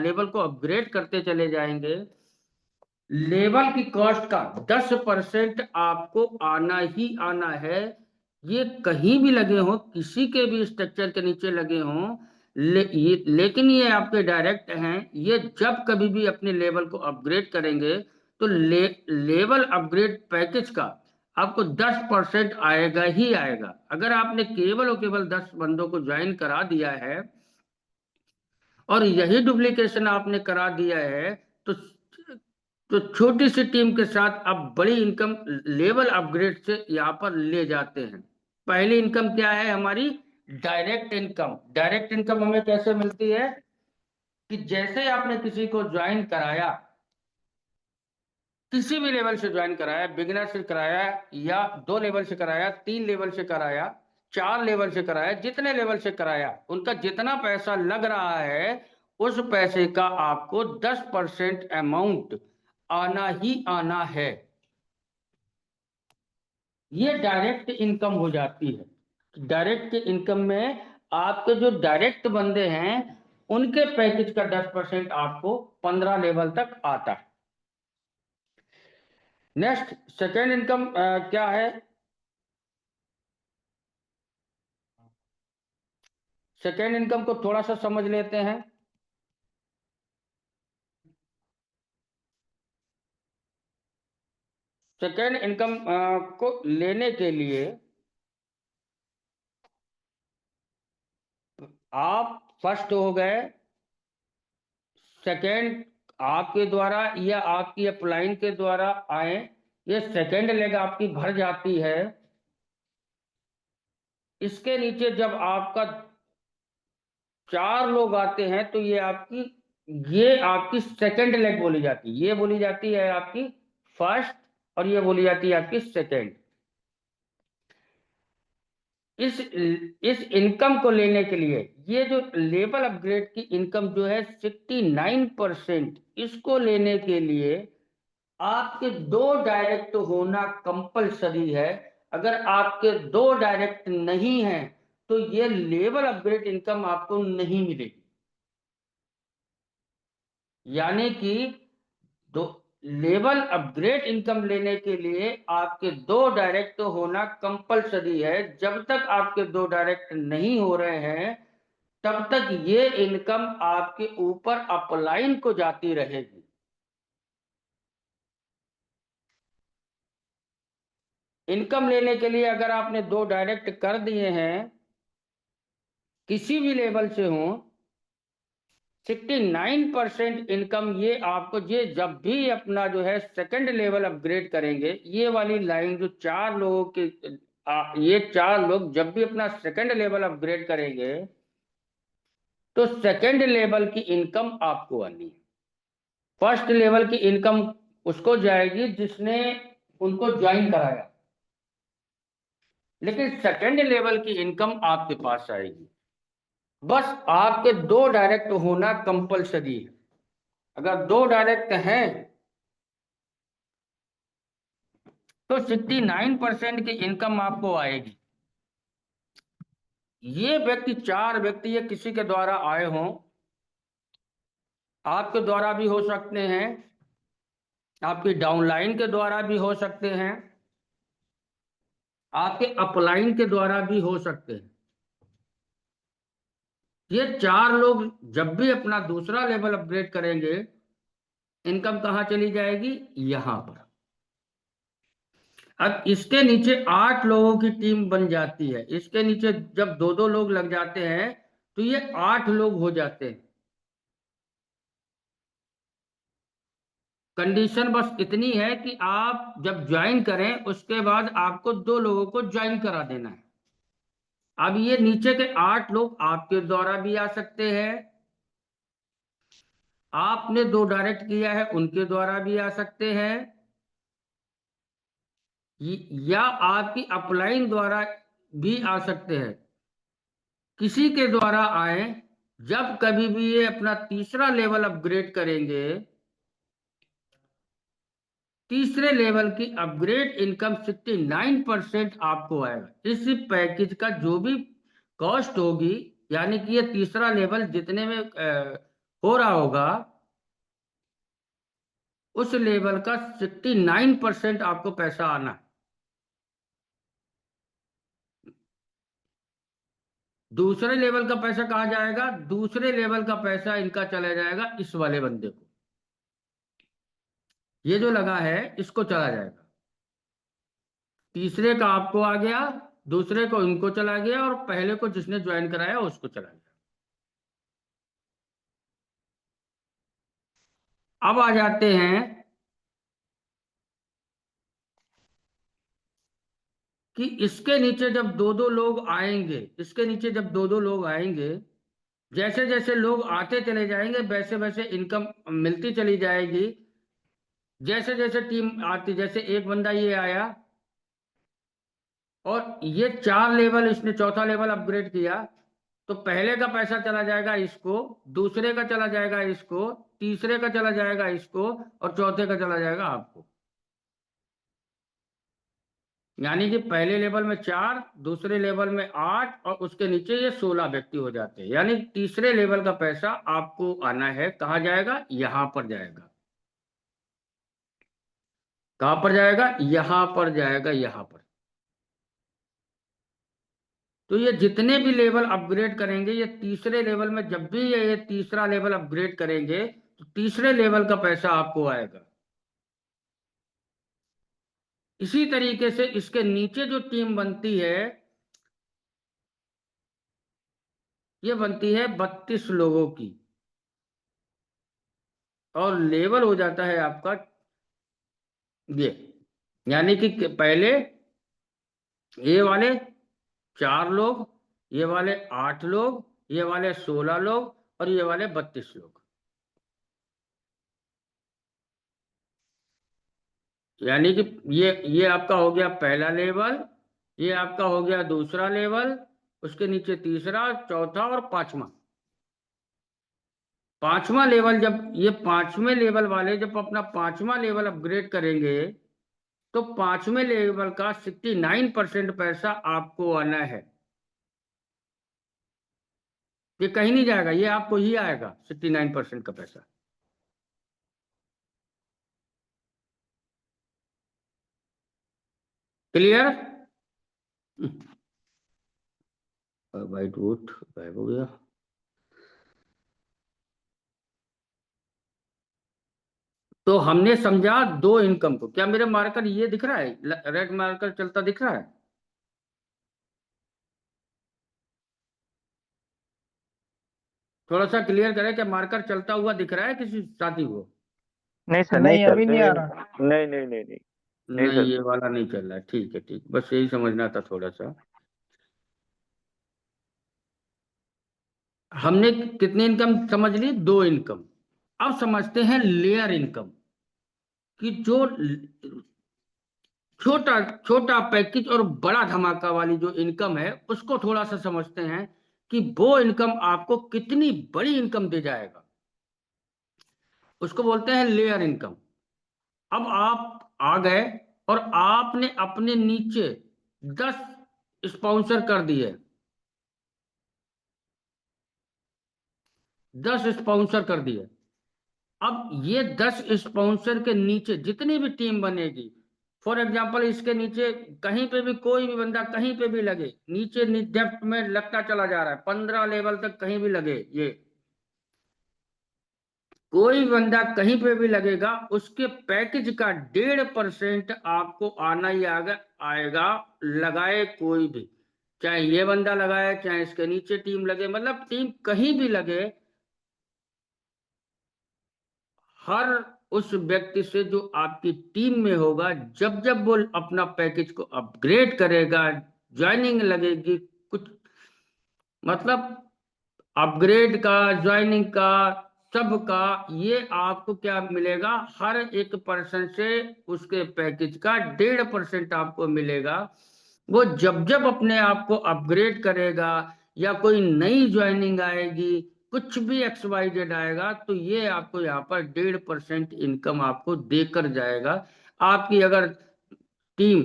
लेवल को अपग्रेड करते चले जाएंगे, लेवल की कॉस्ट का 10% आपको आना ही आना है। ये कहीं भी लगे हो, किसी के भी स्ट्रक्चर के नीचे लगे हो, लेकिन ये आपके डायरेक्ट हैं। ये जब कभी भी अपने लेवल को अपग्रेड करेंगे तो लेवल अपग्रेड पैकेज का आपको 10% आएगा ही आएगा। अगर आपने केवल और केवल 10 बंदों को ज्वाइन करा दिया है और यही डुप्लीकेशन आपने करा दिया है, तो छोटी सी टीम के साथ आप बड़ी इनकम लेवल अपग्रेड से यहाँ पर ले जाते हैं। पहली इनकम क्या है हमारी, डायरेक्ट इनकम। डायरेक्ट इनकम हमें कैसे मिलती है कि जैसे आपने किसी को ज्वाइन कराया, किसी भी लेवल से ज्वाइन कराया, बिगिनर से कराया या 2 लेवल से कराया, 3 लेवल से कराया, 4 लेवल से कराया, जितने लेवल से कराया, उनका जितना पैसा लग रहा है उस पैसे का आपको 10% अमाउंट आना ही आना है। ये डायरेक्ट इनकम हो जाती है। डायरेक्ट इनकम में आपके जो डायरेक्ट बंदे हैं उनके पैकेज का 10% आपको 15 लेवल तक आता है। नेक्स्ट सेकेंड इनकम क्या है, सेकेंड इनकम को थोड़ा सा समझ लेते हैं। सेकेंड इनकम को लेने के लिए आप फर्स्ट हो गए, सेकेंड आपके द्वारा या आपकी अपलाइन के द्वारा आए, ये सेकेंड लेग आपकी भर जाती है। इसके नीचे जब आपका 4 लोग आते हैं तो ये आपकी सेकेंड लेग बोली जाती है। ये बोली जाती है आपकी फर्स्ट और ये बोली जाती है आपकी सेकेंड। इस इनकम को लेने के लिए ये जो लेवल अपग्रेड की इनकम जो है 69%, इसको लेने के लिए आपके 2 डायरेक्ट होना कंपलसरी है। अगर आपके 2 डायरेक्ट नहीं है तो ये लेवल अपग्रेड इनकम आपको नहीं मिलेगी। यानी कि दो लेवल अपग्रेड इनकम लेने के लिए आपके 2 डायरेक्ट होना कंपलसरी है। जब तक आपके 2 डायरेक्ट नहीं हो रहे हैं तब तक ये इनकम आपके ऊपर अपलाइन को जाती रहेगी। इनकम लेने के लिए अगर आपने 2 डायरेक्ट कर दिए हैं, किसी भी लेवल से हो, 69% इनकम ये आपको, ये जब भी अपना जो है सेकंड लेवल अपग्रेड करेंगे, ये वाली लाइन जो 4 लोगों के ये 4 लोग जब भी अपना सेकंड लेवल अपग्रेड करेंगे तो सेकंड लेवल की इनकम आपको आनी है। फर्स्ट लेवल की इनकम उसको जाएगी जिसने उनको ज्वाइन कराया, लेकिन सेकंड लेवल की इनकम आपके पास आएगी। बस आपके 2 डायरेक्ट होना कंपलसरी है। अगर 2 डायरेक्ट हैं तो 69% की इनकम आपको आएगी। ये व्यक्ति 4 व्यक्ति ये किसी के द्वारा आए हों, आपके द्वारा भी हो सकते हैं, आपकी डाउनलाइन के द्वारा भी हो सकते हैं, आपके अपलाइन के द्वारा भी हो सकते हैं। ये 4 लोग जब भी अपना दूसरा लेवल अपग्रेड करेंगे, इनकम कहां चली जाएगी, यहां पर। अब इसके नीचे 8 लोगों की टीम बन जाती है। इसके नीचे जब 2-2 लोग लग जाते हैं तो ये 8 लोग हो जाते हैं। कंडीशन बस इतनी है कि आप जब ज्वाइन करें उसके बाद आपको 2 लोगों को ज्वाइन करा देना है। अब ये नीचे के 8 लोग आपके द्वारा भी आ सकते हैं, आपने 2 डायरेक्ट किया है उनके द्वारा भी आ सकते हैं, या आपकी अपलाइन द्वारा भी आ सकते हैं। किसी के द्वारा आए, जब कभी भी ये अपना तीसरा लेवल अपग्रेड करेंगे, तीसरे लेवल की अपग्रेड इनकम 69% आपको आएगा। इस पैकेज का जो भी कॉस्ट होगी, यानी कि ये तीसरा लेवल जितने में हो रहा होगा, उस लेवल का 69% आपको पैसा आना है। दूसरे लेवल का पैसा कहाँ जाएगा? दूसरे लेवल का पैसा इनका चला जाएगा इस वाले बंदे को, ये जो लगा है इसको चला जाएगा। तीसरे का आपको आ गया, दूसरे को इनको चला गया, और पहले को जिसने ज्वाइन कराया उसको चला गया। अब आ जाते हैं कि इसके नीचे जब 2-2 लोग आएंगे, इसके नीचे जब 2-2 लोग आएंगे, जैसे जैसे लोग आते चले जाएंगे वैसे वैसे इनकम मिलती चली जाएगी। जैसे जैसे टीम आती, जैसे एक बंदा ये आया और ये 4 लेवल, इसने चौथा लेवल अपग्रेड किया, तो पहले का पैसा चला जाएगा इसको, दूसरे का चला जाएगा इसको, तीसरे का चला जाएगा इसको, और चौथे का चला जाएगा आपको। यानी कि पहले लेवल में 4, दूसरे लेवल में 8, और उसके नीचे ये 16 व्यक्ति हो जाते हैं। यानी तीसरे लेवल का पैसा आपको आना है, कहाँ जाएगा? यहां पर जाएगा। कहां पर जाएगा? यहां पर जाएगा, यहां पर। तो ये जितने भी लेवल अपग्रेड करेंगे, ये तीसरे लेवल में जब भी ये तीसरा लेवल अपग्रेड करेंगे, तो तीसरे लेवल का पैसा आपको आएगा। इसी तरीके से इसके नीचे जो टीम बनती है, ये बनती है 32 लोगों की, और लेवल हो जाता है आपका ये, यानी कि पहले ये वाले 4 लोग, ये वाले 8 लोग, ये वाले 16 लोग, और ये वाले 32 लोग। यानी कि ये आपका हो गया पहला लेवल, ये आपका हो गया दूसरा लेवल, उसके नीचे तीसरा, चौथा और पांचवा। पांचवा लेवल, जब ये 5वें लेवल वाले जब अपना 5वां लेवल अपग्रेड करेंगे, तो 5वें लेवल का 69% पैसा आपको आना है। ये कहीं नहीं जाएगा, ये आपको ही आएगा 69% का पैसा। क्लियर? वाइट वोट गायब हो गया। तो हमने समझा 2 इनकम को। क्या मेरा मार्कर ये दिख रहा है, रेड मार्कर चलता दिख रहा है? थोड़ा सा क्लियर करें, क्या मार्कर चलता हुआ दिख रहा है किसी साथी को? नहीं सर, नहीं, अभी नहीं आ रहा। नहीं नहीं नहीं नहीं नहीं, सर। ये वाला नहीं चल रहा है। ठीक है, ठीक, बस यही समझना था थोड़ा सा। हमने कितनी इनकम समझ ली? 2 इनकम। अब समझते हैं लेयर इनकम, कि जो छोटा छोटा पैकेज और बड़ा धमाका वाली जो इनकम है, उसको थोड़ा सा समझते हैं कि वो इनकम आपको कितनी बड़ी इनकम दे जाएगा। उसको बोलते हैं लेयर इनकम। अब आप आ गए और आपने अपने नीचे 10 स्पॉन्सर कर दिए, 10 स्पॉन्सर कर दिए। अब ये 10 स्पॉन्सर के नीचे जितनी भी टीम बनेगी, फॉर एग्जांपल इसके नीचे कहीं पे भी कोई भी बंदा कहीं पे भी लगे, नीचे डेप्थ में लगता चला जा रहा है, 15 लेवल तक कहीं भी लगे, ये कोई बंदा कहीं पे भी लगेगा, उसके पैकेज का 1.5% आपको आना ही आएगा, लगाए कोई भी, चाहे ये बंदा लगाए, चाहे इसके नीचे टीम लगे, मतलब टीम कहीं भी लगे, हर उस व्यक्ति से जो आपकी टीम में होगा, जब जब वो अपना पैकेज को अपग्रेड करेगा, ज्वाइनिंग लगेगी, कुछ मतलब अपग्रेड का, ज्वाइनिंग का, सबका, ये आपको क्या मिलेगा, हर एक पर्सन से उसके पैकेज का 1.5% आपको मिलेगा। वो जब जब अपने आप को अपग्रेड करेगा या कोई नई ज्वाइनिंग आएगी, कुछ भी XYZ आएगा, तो ये आपको यहाँ पर 1.5% इनकम आपको देकर जाएगा। आपकी अगर टीम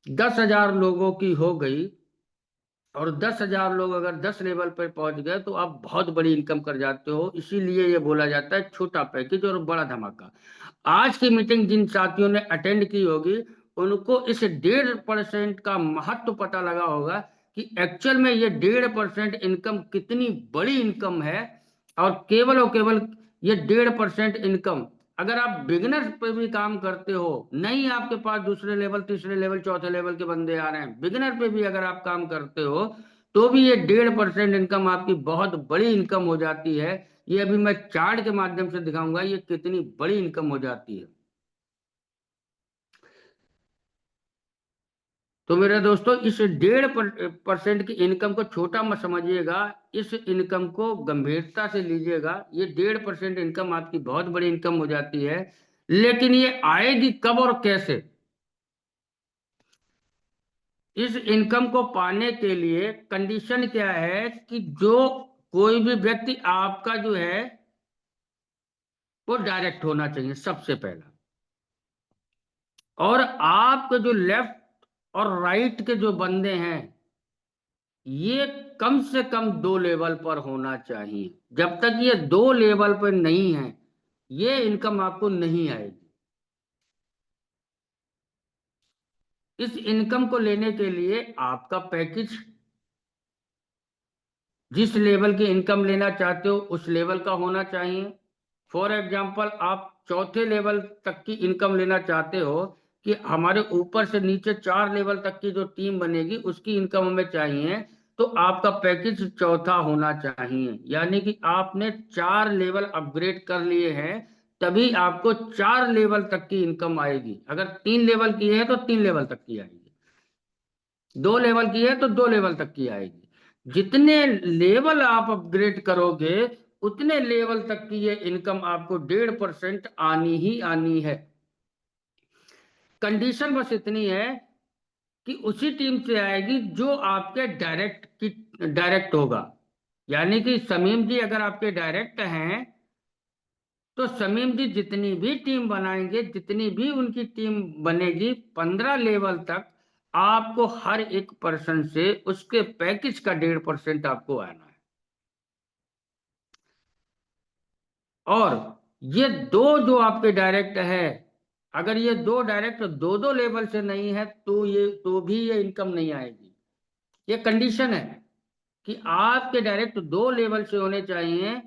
10,000 लोगों की हो गई और 10,000 लोग अगर 10 लेवल पर पहुंच गए तो आप बहुत बड़ी इनकम कर जाते हो। इसीलिए ये बोला जाता है छोटा पैकेज और बड़ा धमाका। आज की मीटिंग जिन साथियों ने अटेंड की होगी, उनको इस 1.5% का महत्व पता लगा होगा कि एक्चुअल में ये 1.5% इनकम कितनी बड़ी इनकम है। और केवल ये 1.5% इनकम, अगर आप बिगिनर पे भी काम करते हो, नहीं आपके पास दूसरे लेवल, तीसरे लेवल, चौथे लेवल के बंदे आ रहे हैं, बिगिनर पे भी अगर आप काम करते हो, तो भी ये 1.5% इनकम आपकी बहुत बड़ी इनकम हो जाती है। ये अभी मैं चार्ट के माध्यम से दिखाऊंगा ये कितनी बड़ी इनकम हो जाती है। तो मेरे दोस्तों, इस 1.5% की इनकम को छोटा मत समझिएगा, इस इनकम को गंभीरता से लीजिएगा। ये 1.5% इनकम आपकी बहुत बड़ी इनकम हो जाती है। लेकिन ये आएगी कब और कैसे? इस इनकम को पाने के लिए कंडीशन क्या है कि जो कोई भी व्यक्ति आपका जो है वो डायरेक्ट होना चाहिए सबसे पहला, और आपके जो लेफ्ट और राइट के जो बंदे हैं, ये कम से कम 2 लेवल पर होना चाहिए। जब तक ये 2 लेवल पर नहीं है, ये इनकम आपको नहीं आएगी। इस इनकम को लेने के लिए आपका पैकेज जिस लेवल की इनकम लेना चाहते हो उस लेवल का होना चाहिए। फॉर एग्जाम्पल, आप चौथे लेवल तक की इनकम लेना चाहते हो कि हमारे ऊपर से नीचे 4 लेवल तक की जो टीम बनेगी उसकी इनकम हमें चाहिए, तो आपका पैकेज चौथा होना चाहिए। यानी कि आपने 4 लेवल अपग्रेड कर लिए हैं, तभी आपको 4 लेवल तक की इनकम आएगी। अगर 3 लेवल की है तो 3 लेवल तक की आएगी, 2 लेवल की है तो 2 लेवल तक की आएगी। जितने लेवल आप अपग्रेड करोगे, उतने लेवल तक की ये इनकम आपको 1.5% आनी ही आनी है। कंडीशन बस इतनी है कि उसी टीम से आएगी जो आपके डायरेक्ट होगा। यानी कि समीम जी अगर आपके डायरेक्ट हैं, तो समीम जी जितनी भी टीम बनाएंगे, जितनी भी उनकी टीम बनेगी 15 लेवल तक, आपको हर एक पर्सन से उसके पैकेज का 1.5% आपको आना है। और ये 2 जो आपके डायरेक्ट है, अगर ये 2 डायरेक्ट 2 लेवल से नहीं है तो भी ये इनकम नहीं आएगी। ये कंडीशन है कि आपके डायरेक्ट 2 लेवल से होने चाहिए,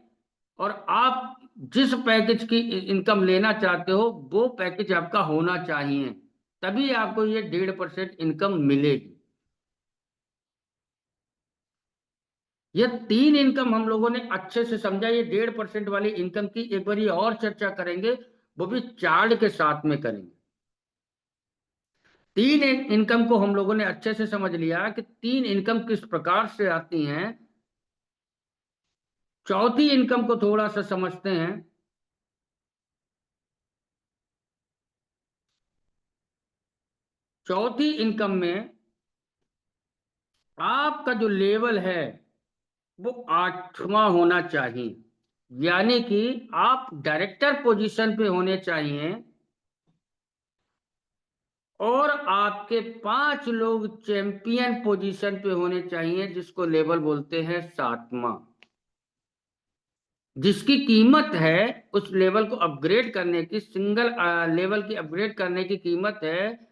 और आप जिस पैकेज की इनकम लेना चाहते हो वो पैकेज आपका होना चाहिए, तभी आपको ये 1.5% इनकम मिलेगी। ये 3 इनकम हम लोगों ने अच्छे से समझा। ये 1.5% वाली इनकम की एक बार ये और चर्चा करेंगे, वो भी चार्ट के साथ में करेंगे। 3 इनकम को हम लोगों ने अच्छे से समझ लिया कि 3 इनकम किस प्रकार से आती हैं। चौथी इनकम को थोड़ा सा समझते हैं। चौथी इनकम में आपका जो लेवल है वो 8वां होना चाहिए। यानी कि आप डायरेक्टर पोजीशन पे होने चाहिए, और आपके 5 लोग चैंपियन पोजीशन पे होने चाहिए, जिसको लेवल बोलते हैं 7वां, जिसकी कीमत है उस लेवल को अपग्रेड करने की, सिंगल लेवल की अपग्रेड करने की कीमत है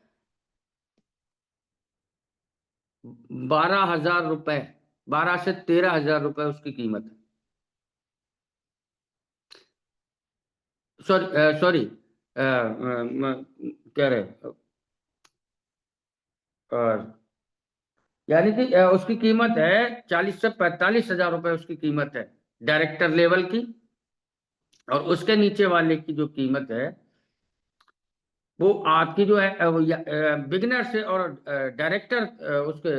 12,000 रुपए। 12 से 13,000 रुपए उसकी कीमत है। सॉरी, कह रहे, और यानी कि उसकी कीमत है 40 से 45,000 रुपए उसकी कीमत है डायरेक्टर लेवल की। और उसके नीचे वाले की जो कीमत है वो आपकी जो है बिगिनर से और डायरेक्टर उसके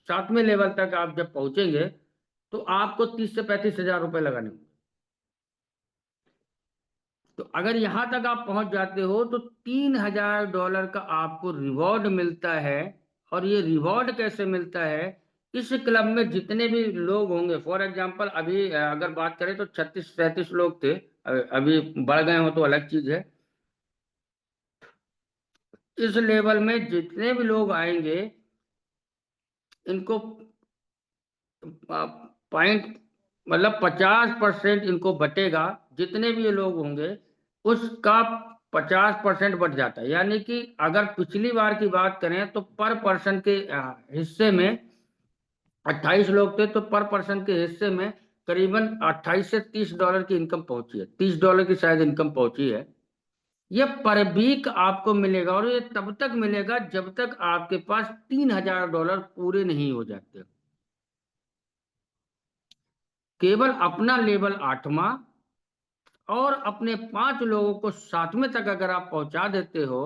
7वें लेवल तक आप जब पहुंचेंगे तो आपको 30 से 35 हजार रुपए लगाने होंगे। तो अगर यहां तक आप पहुंच जाते हो तो $3000 का आपको रिवॉर्ड मिलता है। और ये रिवॉर्ड कैसे मिलता है, इस क्लब में जितने भी लोग होंगे, फॉर एग्जांपल अभी अगर बात करें तो 36-37 लोग थे, अभी बढ़ गए हो तो अलग चीज है। इस लेवल में जितने भी लोग आएंगे इनको पॉइंट मतलब 50% इनको बटेगा, जितने भी ये लोग होंगे उसका 50% बढ़ जाता है। यानी कि अगर पिछली बार की बात करें तो पर पर्सन के हिस्से में 28 लोग थे, तो पर पर्सन के हिस्से में करीबन 28 से $30 की इनकम पहुंची है, $30 की शायद इनकम पहुंची है। ये पर वीक आपको मिलेगा और ये तब तक मिलेगा जब तक आपके पास $3000 पूरे नहीं हो जाते। केवल अपना लेवल 8वां और अपने 5 लोगों को 7वें तक अगर आप पहुंचा देते हो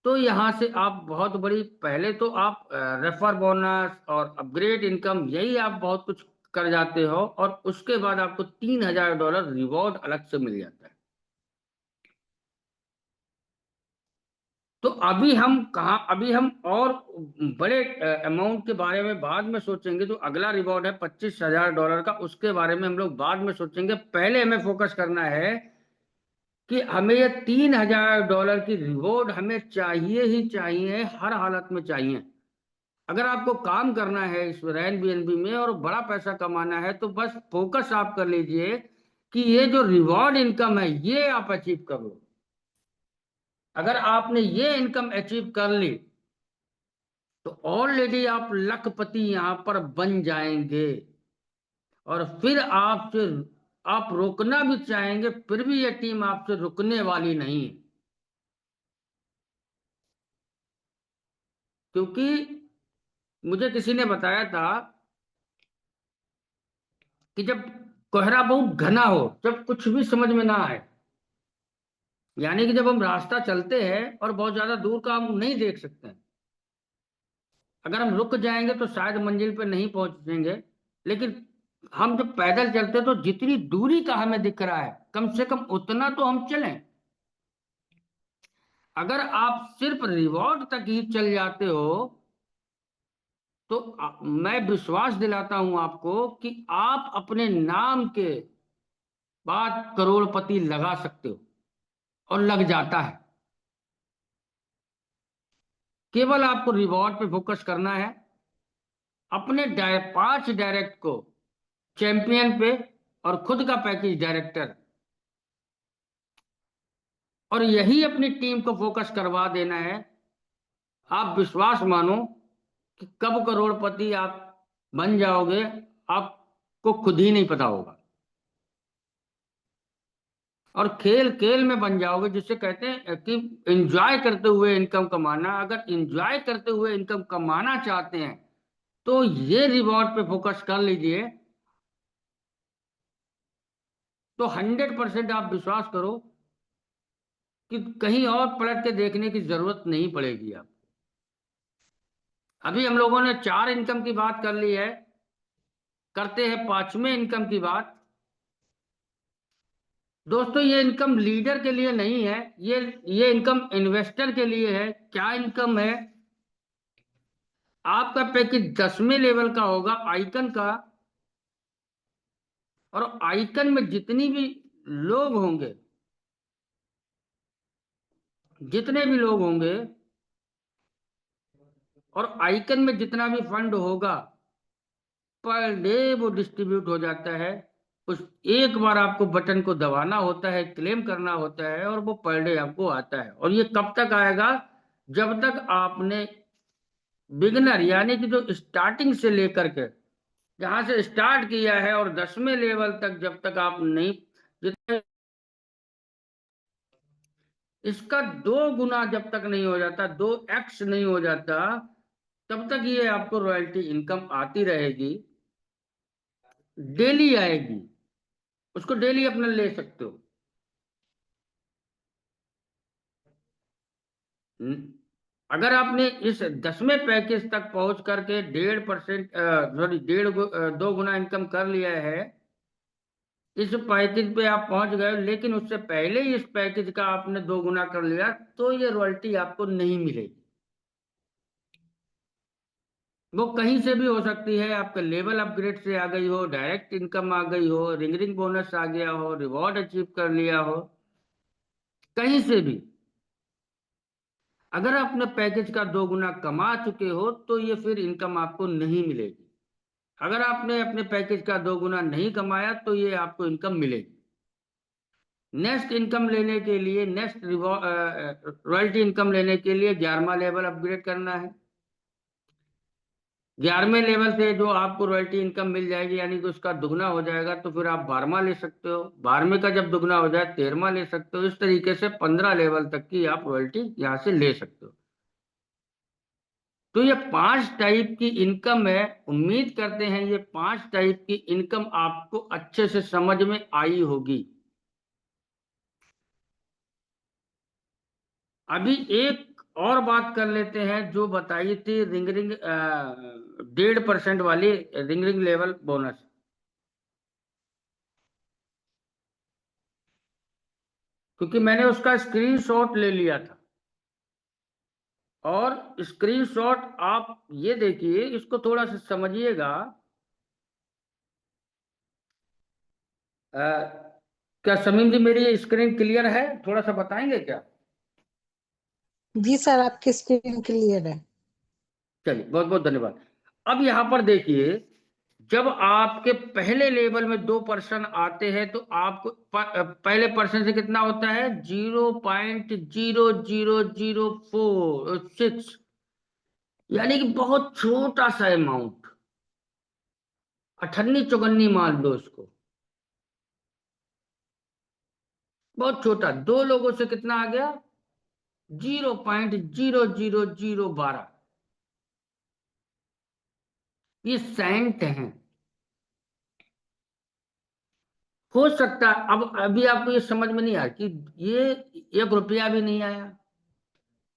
तो यहां से आप बहुत बड़ी, पहले तो आप रेफर बोनस और अपग्रेड इनकम यही आप बहुत कुछ कर जाते हो और उसके बाद आपको $3000 रिवॉर्ड अलग से मिल जाता है। तो अभी हम और बड़े अमाउंट के बारे में बाद में सोचेंगे। जो अगला रिवॉर्ड है $25000 का, उसके बारे में हम लोग बाद में सोचेंगे। पहले हमें फोकस करना है कि हमें ये $3000 की रिवॉर्ड हमें चाहिए ही चाहिए, हर हालत में चाहिए। अगर आपको काम करना है इस रैन बीएनबी में और बड़ा पैसा कमाना है तो बस फोकस आप कर लीजिए कि ये जो रिवॉर्ड इनकम है ये आप अचीव कर लो। अगर आपने ये इनकम अचीव कर ली तो ऑलरेडी आप लखपति यहां पर बन जाएंगे। और फिर आपसे आप रोकना भी चाहेंगे फिर भी ये टीम आपसे रुकने वाली नहीं है। क्योंकि मुझे किसी ने बताया था कि जब कोहरा बहुत घना हो, जब कुछ भी समझ में ना आए, यानी कि जब हम रास्ता चलते हैं और बहुत ज्यादा दूर का हम नहीं देख सकते हैं, अगर हम रुक जाएंगे तो शायद मंजिल पे नहीं पहुंचेंगे। लेकिन हम जब पैदल चलते हैं तो जितनी दूरी का हमें दिख रहा है कम से कम उतना तो हम चलें। अगर आप सिर्फ रिवॉर्ड तक ही चल जाते हो तो मैं विश्वास दिलाता हूं आपको कि आप अपने नाम के बाद करोड़पति लगा सकते हो और लग जाता है। केवल आपको रिवॉर्ड पे फोकस करना है, अपने 5 डायरेक्ट को चैंपियन पे और खुद का पैकेज डायरेक्टर, और यही अपनी टीम को फोकस करवा देना है। आप विश्वास मानो कि कब करोड़पति आप बन जाओगे आपको खुद ही नहीं पता होगा। और खेल खेल में बन जाओगे, जिसे कहते हैं कि एंजॉय करते हुए इनकम कमाना। अगर एंजॉय करते हुए इनकम कमाना चाहते हैं तो ये रिवॉर्ड पे फोकस कर लीजिए। तो 100% आप विश्वास करो कि कहीं और पलट के देखने की जरूरत नहीं पड़ेगी। आप अभी हम लोगों ने 4 इनकम की बात कर ली है, करते हैं 5वें इनकम की बात। दोस्तों ये इनकम लीडर के लिए नहीं है, ये इनकम इन्वेस्टर के लिए है। क्या इनकम है? आपका पैकेज 10वें लेवल का होगा आइकन का, और आइकन में जितनी भी लोग होंगे, जितने भी लोग होंगे और आइकन में जितना भी फंड होगा पर डे वो डिस्ट्रीब्यूट हो जाता है। उस एक बार आपको बटन को दबाना होता है, क्लेम करना होता है और वो पर डे आपको आता है। और ये कब तक आएगा? जब तक आपने बिगनर यानी कि जो स्टार्टिंग से लेकर के जहां से स्टार्ट किया है और 10वें लेवल तक जब तक आप नहीं, जितने इसका 2 गुना जब तक नहीं हो जाता, 2x नहीं हो जाता, तब तक ये आपको रॉयल्टी इनकम आती रहेगी, डेली आएगी। उसको डेली अपना ले सकते हो। अगर आपने इस 10वें पैकेज तक पहुंच करके 1.5% सॉरी 2 गुना इनकम कर लिया है, इस पैकेज पे आप पहुंच गए, लेकिन उससे पहले ही इस पैकेज का आपने 2 गुना कर लिया, तो ये रॉयल्टी आपको नहीं मिलेगी। वो कहीं से भी हो सकती है, आपका लेवल अपग्रेड से आ गई हो, डायरेक्ट इनकम आ गई हो, रिंग बोनस आ गया हो, रिवॉर्ड अचीव कर लिया हो, कहीं से भी। अगर अपने पैकेज का 2 गुना कमा चुके हो तो ये फिर इनकम आपको नहीं मिलेगी। अगर आपने अपने पैकेज का 2 गुना नहीं कमाया तो ये आपको इनकम मिलेगी। नेक्स्ट इनकम लेने के लिए, नेक्स्ट रॉयल्टी इनकम लेने के लिए 11वां लेवल अपग्रेड करना है। 11वें लेवल से जो आपको रॉयल्टी इनकम मिल जाएगी, यानी कि उसका दुगना हो जाएगा, तो फिर आप 12वां ले सकते हो। 12वें का जब दुगना हो जाए 13वां ले सकते हो। इस तरीके से 15 लेवल तक की आप रॉयल्टी यहाँ से ले सकते हो। तो ये 5 टाइप की इनकम है। उम्मीद करते हैं ये 5 टाइप की इनकम आपको अच्छे से समझ में आई होगी। अभी एक और बात कर लेते हैं जो बताई थी रिंग 1.5% वाली रिंग लेवल बोनस। क्योंकि मैंने उसका स्क्रीनशॉट ले लिया था, और स्क्रीनशॉट आप ये देखिए, इसको थोड़ा सा समझिएगा। क्या समीम जी मेरी स्क्रीन क्लियर है? थोड़ा सा बताएंगे क्या? जी सर, आपकी स्क्रीन क्लियर है। चलिए, बहुत बहुत धन्यवाद। अब यहाँ पर देखिए, जब आपके पहले लेवल में 2% आते हैं तो आपको पहले परसेंट से कितना होता है? 0.00046, यानी कि बहुत छोटा सा अमाउंट, 98 मान लो उसको, बहुत छोटा। 2 लोगों से कितना आ गया? 0.00012। ये सेंट हैं। हो सकता है अब अभी आपको ये समझ में नहीं आया कि ये 1 रुपया भी नहीं आया,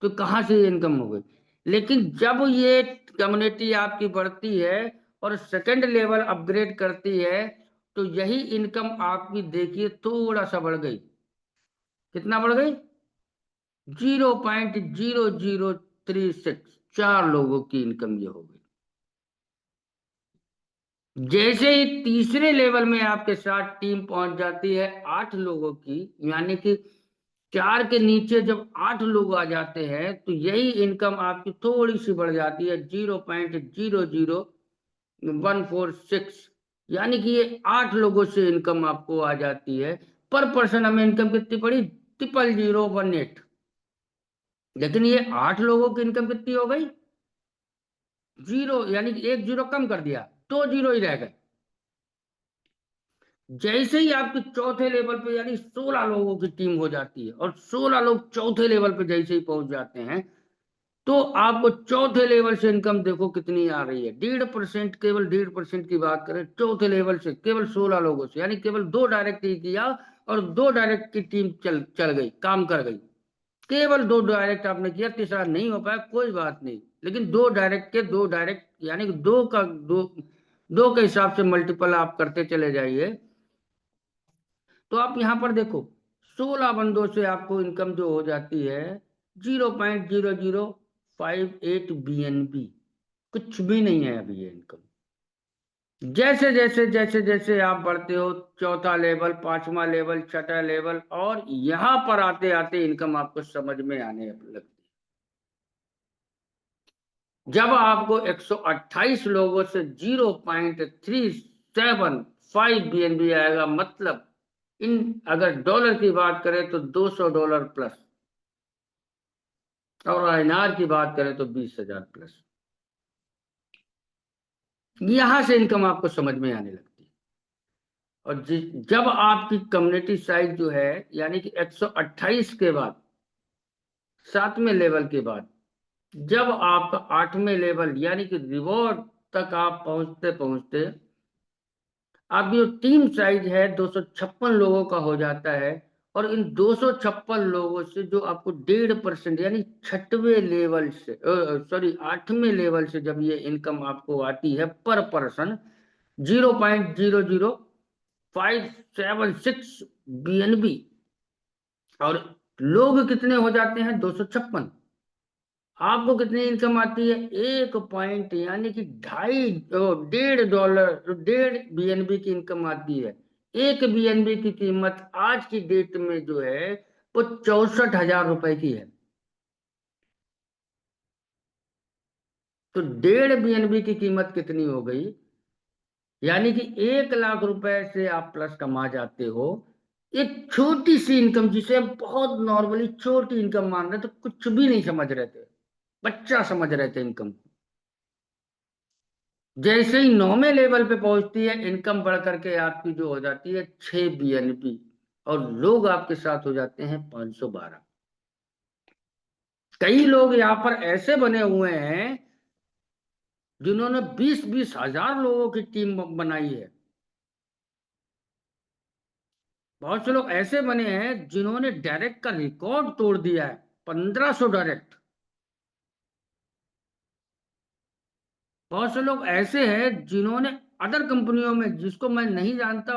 तो कहाँ से ये इनकम हो गई। लेकिन जब ये कम्युनिटी आपकी बढ़ती है और सेकंड लेवल अपग्रेड करती है, तो यही इनकम आपकी देखिए थोड़ा सा बढ़ गई। कितना बढ़ गई? 0.0036। 4 लोगों की इनकम ये हो गई। जैसे ही तीसरे लेवल में आपके साथ टीम पहुंच जाती है 8 लोगों की, यानी कि 4 के नीचे जब 8 लोग आ जाते हैं, तो यही इनकम आपकी थोड़ी सी बढ़ जाती है, 0.00146। यानी कि ये 8 लोगों से इनकम आपको आ जाती है। पर पर्सन हमें इनकम कितनी पड़ी? 00018। लेकिन ये 8 लोगों की इनकम कितनी हो गई? 0, यानी कि 1 जीरो कम कर दिया, 2 जीरो ही रह गए। जैसे ही आपके चौथे लेवल पे, यानी 16 लोगों की टीम हो जाती है, और 16 लोग चौथे लेवल पे जैसे ही पहुंच जाते हैं, तो आपको चौथे लेवल से इनकम देखो कितनी आ रही है। 1.5%, केवल 1.5% की बात करें, चौथे लेवल से केवल 16 लोगों से, यानी केवल 2 डायरेक्ट ही किया, और 2 डायरेक्ट की टीम चल गई, काम कर गई। केवल 2 डायरेक्ट आपने किया, तीसरा नहीं हो पाया, कोई बात नहीं। लेकिन 2 डायरेक्ट के 2 डायरेक्ट, यानी कि 2 के हिसाब से मल्टीपल आप करते चले जाइए। तो आप यहां पर देखो, 16 बंदों से आपको इनकम जो हो जाती है 0.0058 BNB। कुछ भी नहीं है अभी ये इनकम। जैसे जैसे जैसे जैसे आप बढ़ते हो, चौथा लेवल, 5वां लेवल, छठा लेवल, और यहां पर आते आते इनकम आपको समझ में आने लगती है। जब आपको 128 लोगों से 0.375 BNB आएगा, मतलब इन अगर डॉलर की बात करें तो $200 प्लस, और INR की बात करें तो 20,000 प्लस। यहां से इनकम आपको समझ में आने लगती है। और जब आपकी कम्युनिटी साइज जो है, यानी कि 128 के बाद, 7वें लेवल के बाद, जब आपका 8वें लेवल यानी कि रिवॉर्ड तक आप पहुंचते पहुंचते आपकी जो टीम साइज है 256 लोगों का हो जाता है, और इन 256 लोगों से जो आपको 1.5% यानी 6वें लेवल से, सॉरी 8वें लेवल से जब ये इनकम आपको आती है पर पर्सन 0.00576 BNB, और लोग कितने हो जाते हैं 256, आपको कितनी इनकम आती है 1 पॉइंट यानी कि $1.5 1.5 BNB की इनकम आती है। 1 BNB की कीमत आज की डेट में जो है वो 64,000 रुपए की है। तो 1.5 BNB की कीमत कितनी हो गई, यानी कि 1 लाख रुपए से आप प्लस कमा जाते हो। एक छोटी सी इनकम जिसे हम बहुत नॉर्मली छोटी इनकम मान रहे थे, तो कुछ भी नहीं समझ रहे थे, बच्चा समझ रहे थे इनकम। जैसे ही 9वें लेवल पे पहुंचती है, इनकम बढ़ करके आपकी जो हो जाती है 6 BNB, और लोग आपके साथ हो जाते हैं 512। कई लोग यहाँ पर ऐसे बने हुए हैं जिन्होंने 20-20 हजार लोगों की टीम बनाई है। बहुत से लोग ऐसे बने हैं जिन्होंने डायरेक्ट का रिकॉर्ड तोड़ दिया है, 1500 डायरेक्ट। बहुत से लोग ऐसे हैं जिन्होंने अदर कंपनियों में, जिसको मैं नहीं जानता,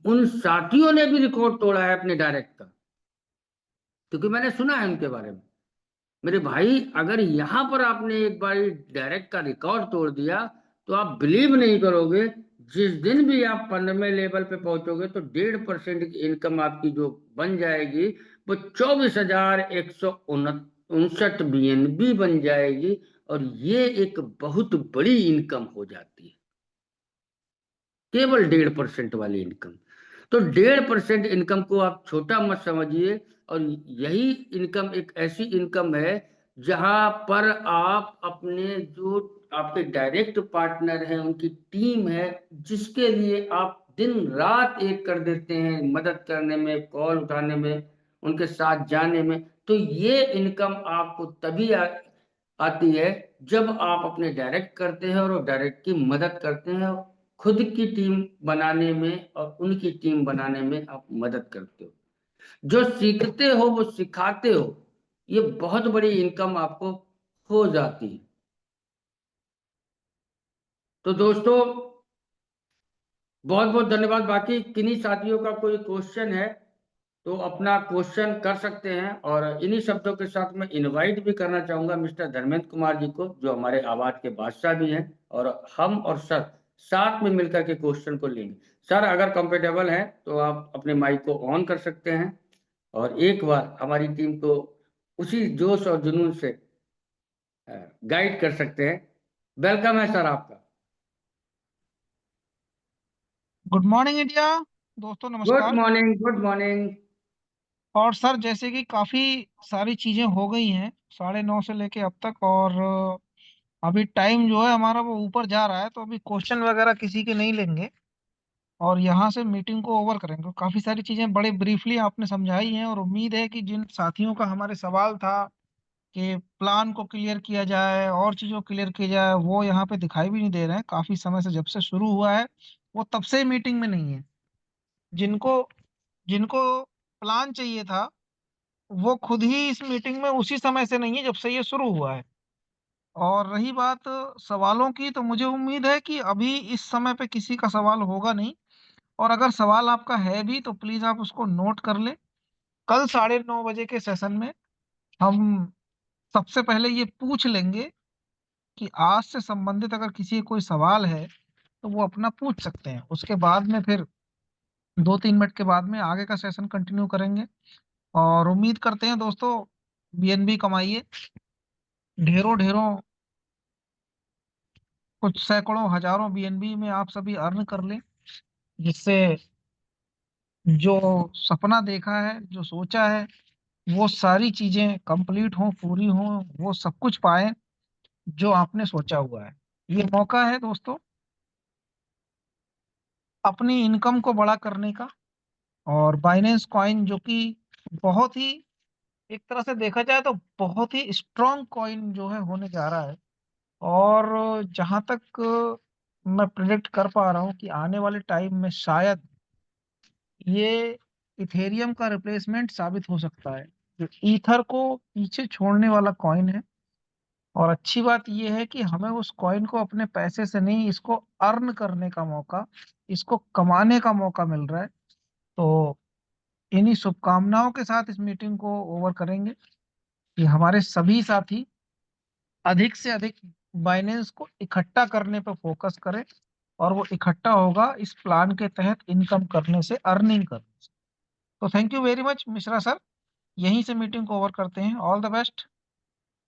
उन साथियों ने भी रिकॉर्ड तोड़ा है अपने डायरेक्ट का, क्योंकि मैंने सुना है उनके बारे में। मेरे भाई, अगर यहां पर आपने एक बार डायरेक्ट का रिकॉर्ड तोड़ दिया तो आप बिलीव नहीं करोगे, जिस दिन भी आप 15वें लेवल पे पहुंचोगे तो 1.5% की इनकम आपकी जो बन जाएगी वो 24,159 BNB बन जाएगी, और ये एक बहुत बड़ी इनकम हो जाती है, केवल 1.5% वाली इनकम। तो 1.5% इनकम को आप छोटा मत समझिए, और यही इनकम एक ऐसी इनकम है जहां पर आप अपने जो आपके डायरेक्ट पार्टनर हैं, उनकी टीम है, जिसके लिए आप दिन रात एक कर देते हैं मदद करने में, कॉल उठाने में, उनके साथ जाने में। तो ये इनकम आपको तभी आती है जब आप अपने डायरेक्ट करते हैं और डायरेक्ट की मदद करते हैं, खुद की टीम बनाने में और उनकी टीम बनाने में आप मदद करते हो। जो सीखते हो वो सिखाते हो, ये बहुत बड़ी इनकम आपको हो जाती है। तो दोस्तों, बहुत बहुत धन्यवाद। बाकी किन्हीं साथियों का कोई क्वेश्चन है तो अपना क्वेश्चन कर सकते हैं, और इन्हीं शब्दों के साथ मैं इनवाइट भी करना चाहूंगा मिस्टर धर्मेंद्र कुमार जी को, जो हमारे आवाज के बादशाह भी हैं, और हम और सर साथ में मिलकर के क्वेश्चन को लेंगे। सर, अगर कंफर्टेबल है तो आप अपने माइक को ऑन कर सकते हैं, और एक बार हमारी टीम को उसी जोश और जुनून से गाइड कर सकते हैं। वेलकम है सर आपका। Good morning India. दोस्तों गुड नमस्कार। Morning, good morning. और सर, जैसे कि काफी सारी चीजें हो गई हैं 9:30 से लेके अब तक, और अभी टाइम जो है हमारा वो ऊपर जा रहा है, तो अभी क्वेश्चन वगैरह किसी के नहीं लेंगे और यहाँ से मीटिंग को ओवर करेंगे। काफी सारी चीजें बड़े ब्रीफली आपने समझाई हैं, और उम्मीद है कि जिन साथियों का हमारे सवाल था कि प्लान को क्लियर किया जाए और चीजों को क्लियर किया जाए, वो यहाँ पे दिखाई भी नहीं दे रहे हैं। काफी समय से, जब से शुरू हुआ है, वो तब से मीटिंग में नहीं है। जिनको जिनको प्लान चाहिए था वो खुद ही इस मीटिंग में उसी समय से नहीं है जब से ये शुरू हुआ है। और रही बात सवालों की, तो मुझे उम्मीद है कि अभी इस समय पे किसी का सवाल होगा नहीं, और अगर सवाल आपका है भी तो प्लीज आप उसको नोट कर लें। कल 9:30 बजे के सेशन में हम सबसे पहले ये पूछ लेंगे कि आज से संबंधित अगर किसी को कोई सवाल है तो वो अपना पूछ सकते हैं। उसके बाद में फिर 2-3 मिनट के बाद में आगे का सेशन कंटिन्यू करेंगे। और उम्मीद करते हैं दोस्तों, बीएनबी कमाइए, ढेरों ढेरों, कुछ सैकड़ों हजारों बीएनबी में आप सभी अर्न कर लें, जिससे जो सपना देखा है, जो सोचा है, वो सारी चीजें कंप्लीट हों, पूरी हों, वो सब कुछ पाए जो आपने सोचा हुआ है। ये मौका है दोस्तों अपनी इनकम को बड़ा करने का। और बाइनेंस कॉइन, जो कि बहुत ही, एक तरह से देखा जाए तो बहुत ही स्ट्रांग कॉइन जो है होने जा रहा है। और जहां तक मैं प्रिडिक्ट कर पा रहा हूँ कि आने वाले टाइम में शायद ये इथेरियम का रिप्लेसमेंट साबित हो सकता है, जो ईथर को पीछे छोड़ने वाला कॉइन है। और अच्छी बात यह है कि हमें उस कॉइन को अपने पैसे से नहीं, इसको अर्न करने का मौका, इसको कमाने का मौका मिल रहा है। तो इन्हीं शुभकामनाओं के साथ इस मीटिंग को ओवर करेंगे कि हमारे सभी साथी अधिक से अधिक बाइनेंस को इकट्ठा करने पर फोकस करें, और वो इकट्ठा होगा इस प्लान के तहत इनकम करने से, अर्निंग करने से। तो thank you very much Mishra sir, यहीं से मीटिंग को ओवर करते हैं। All the best.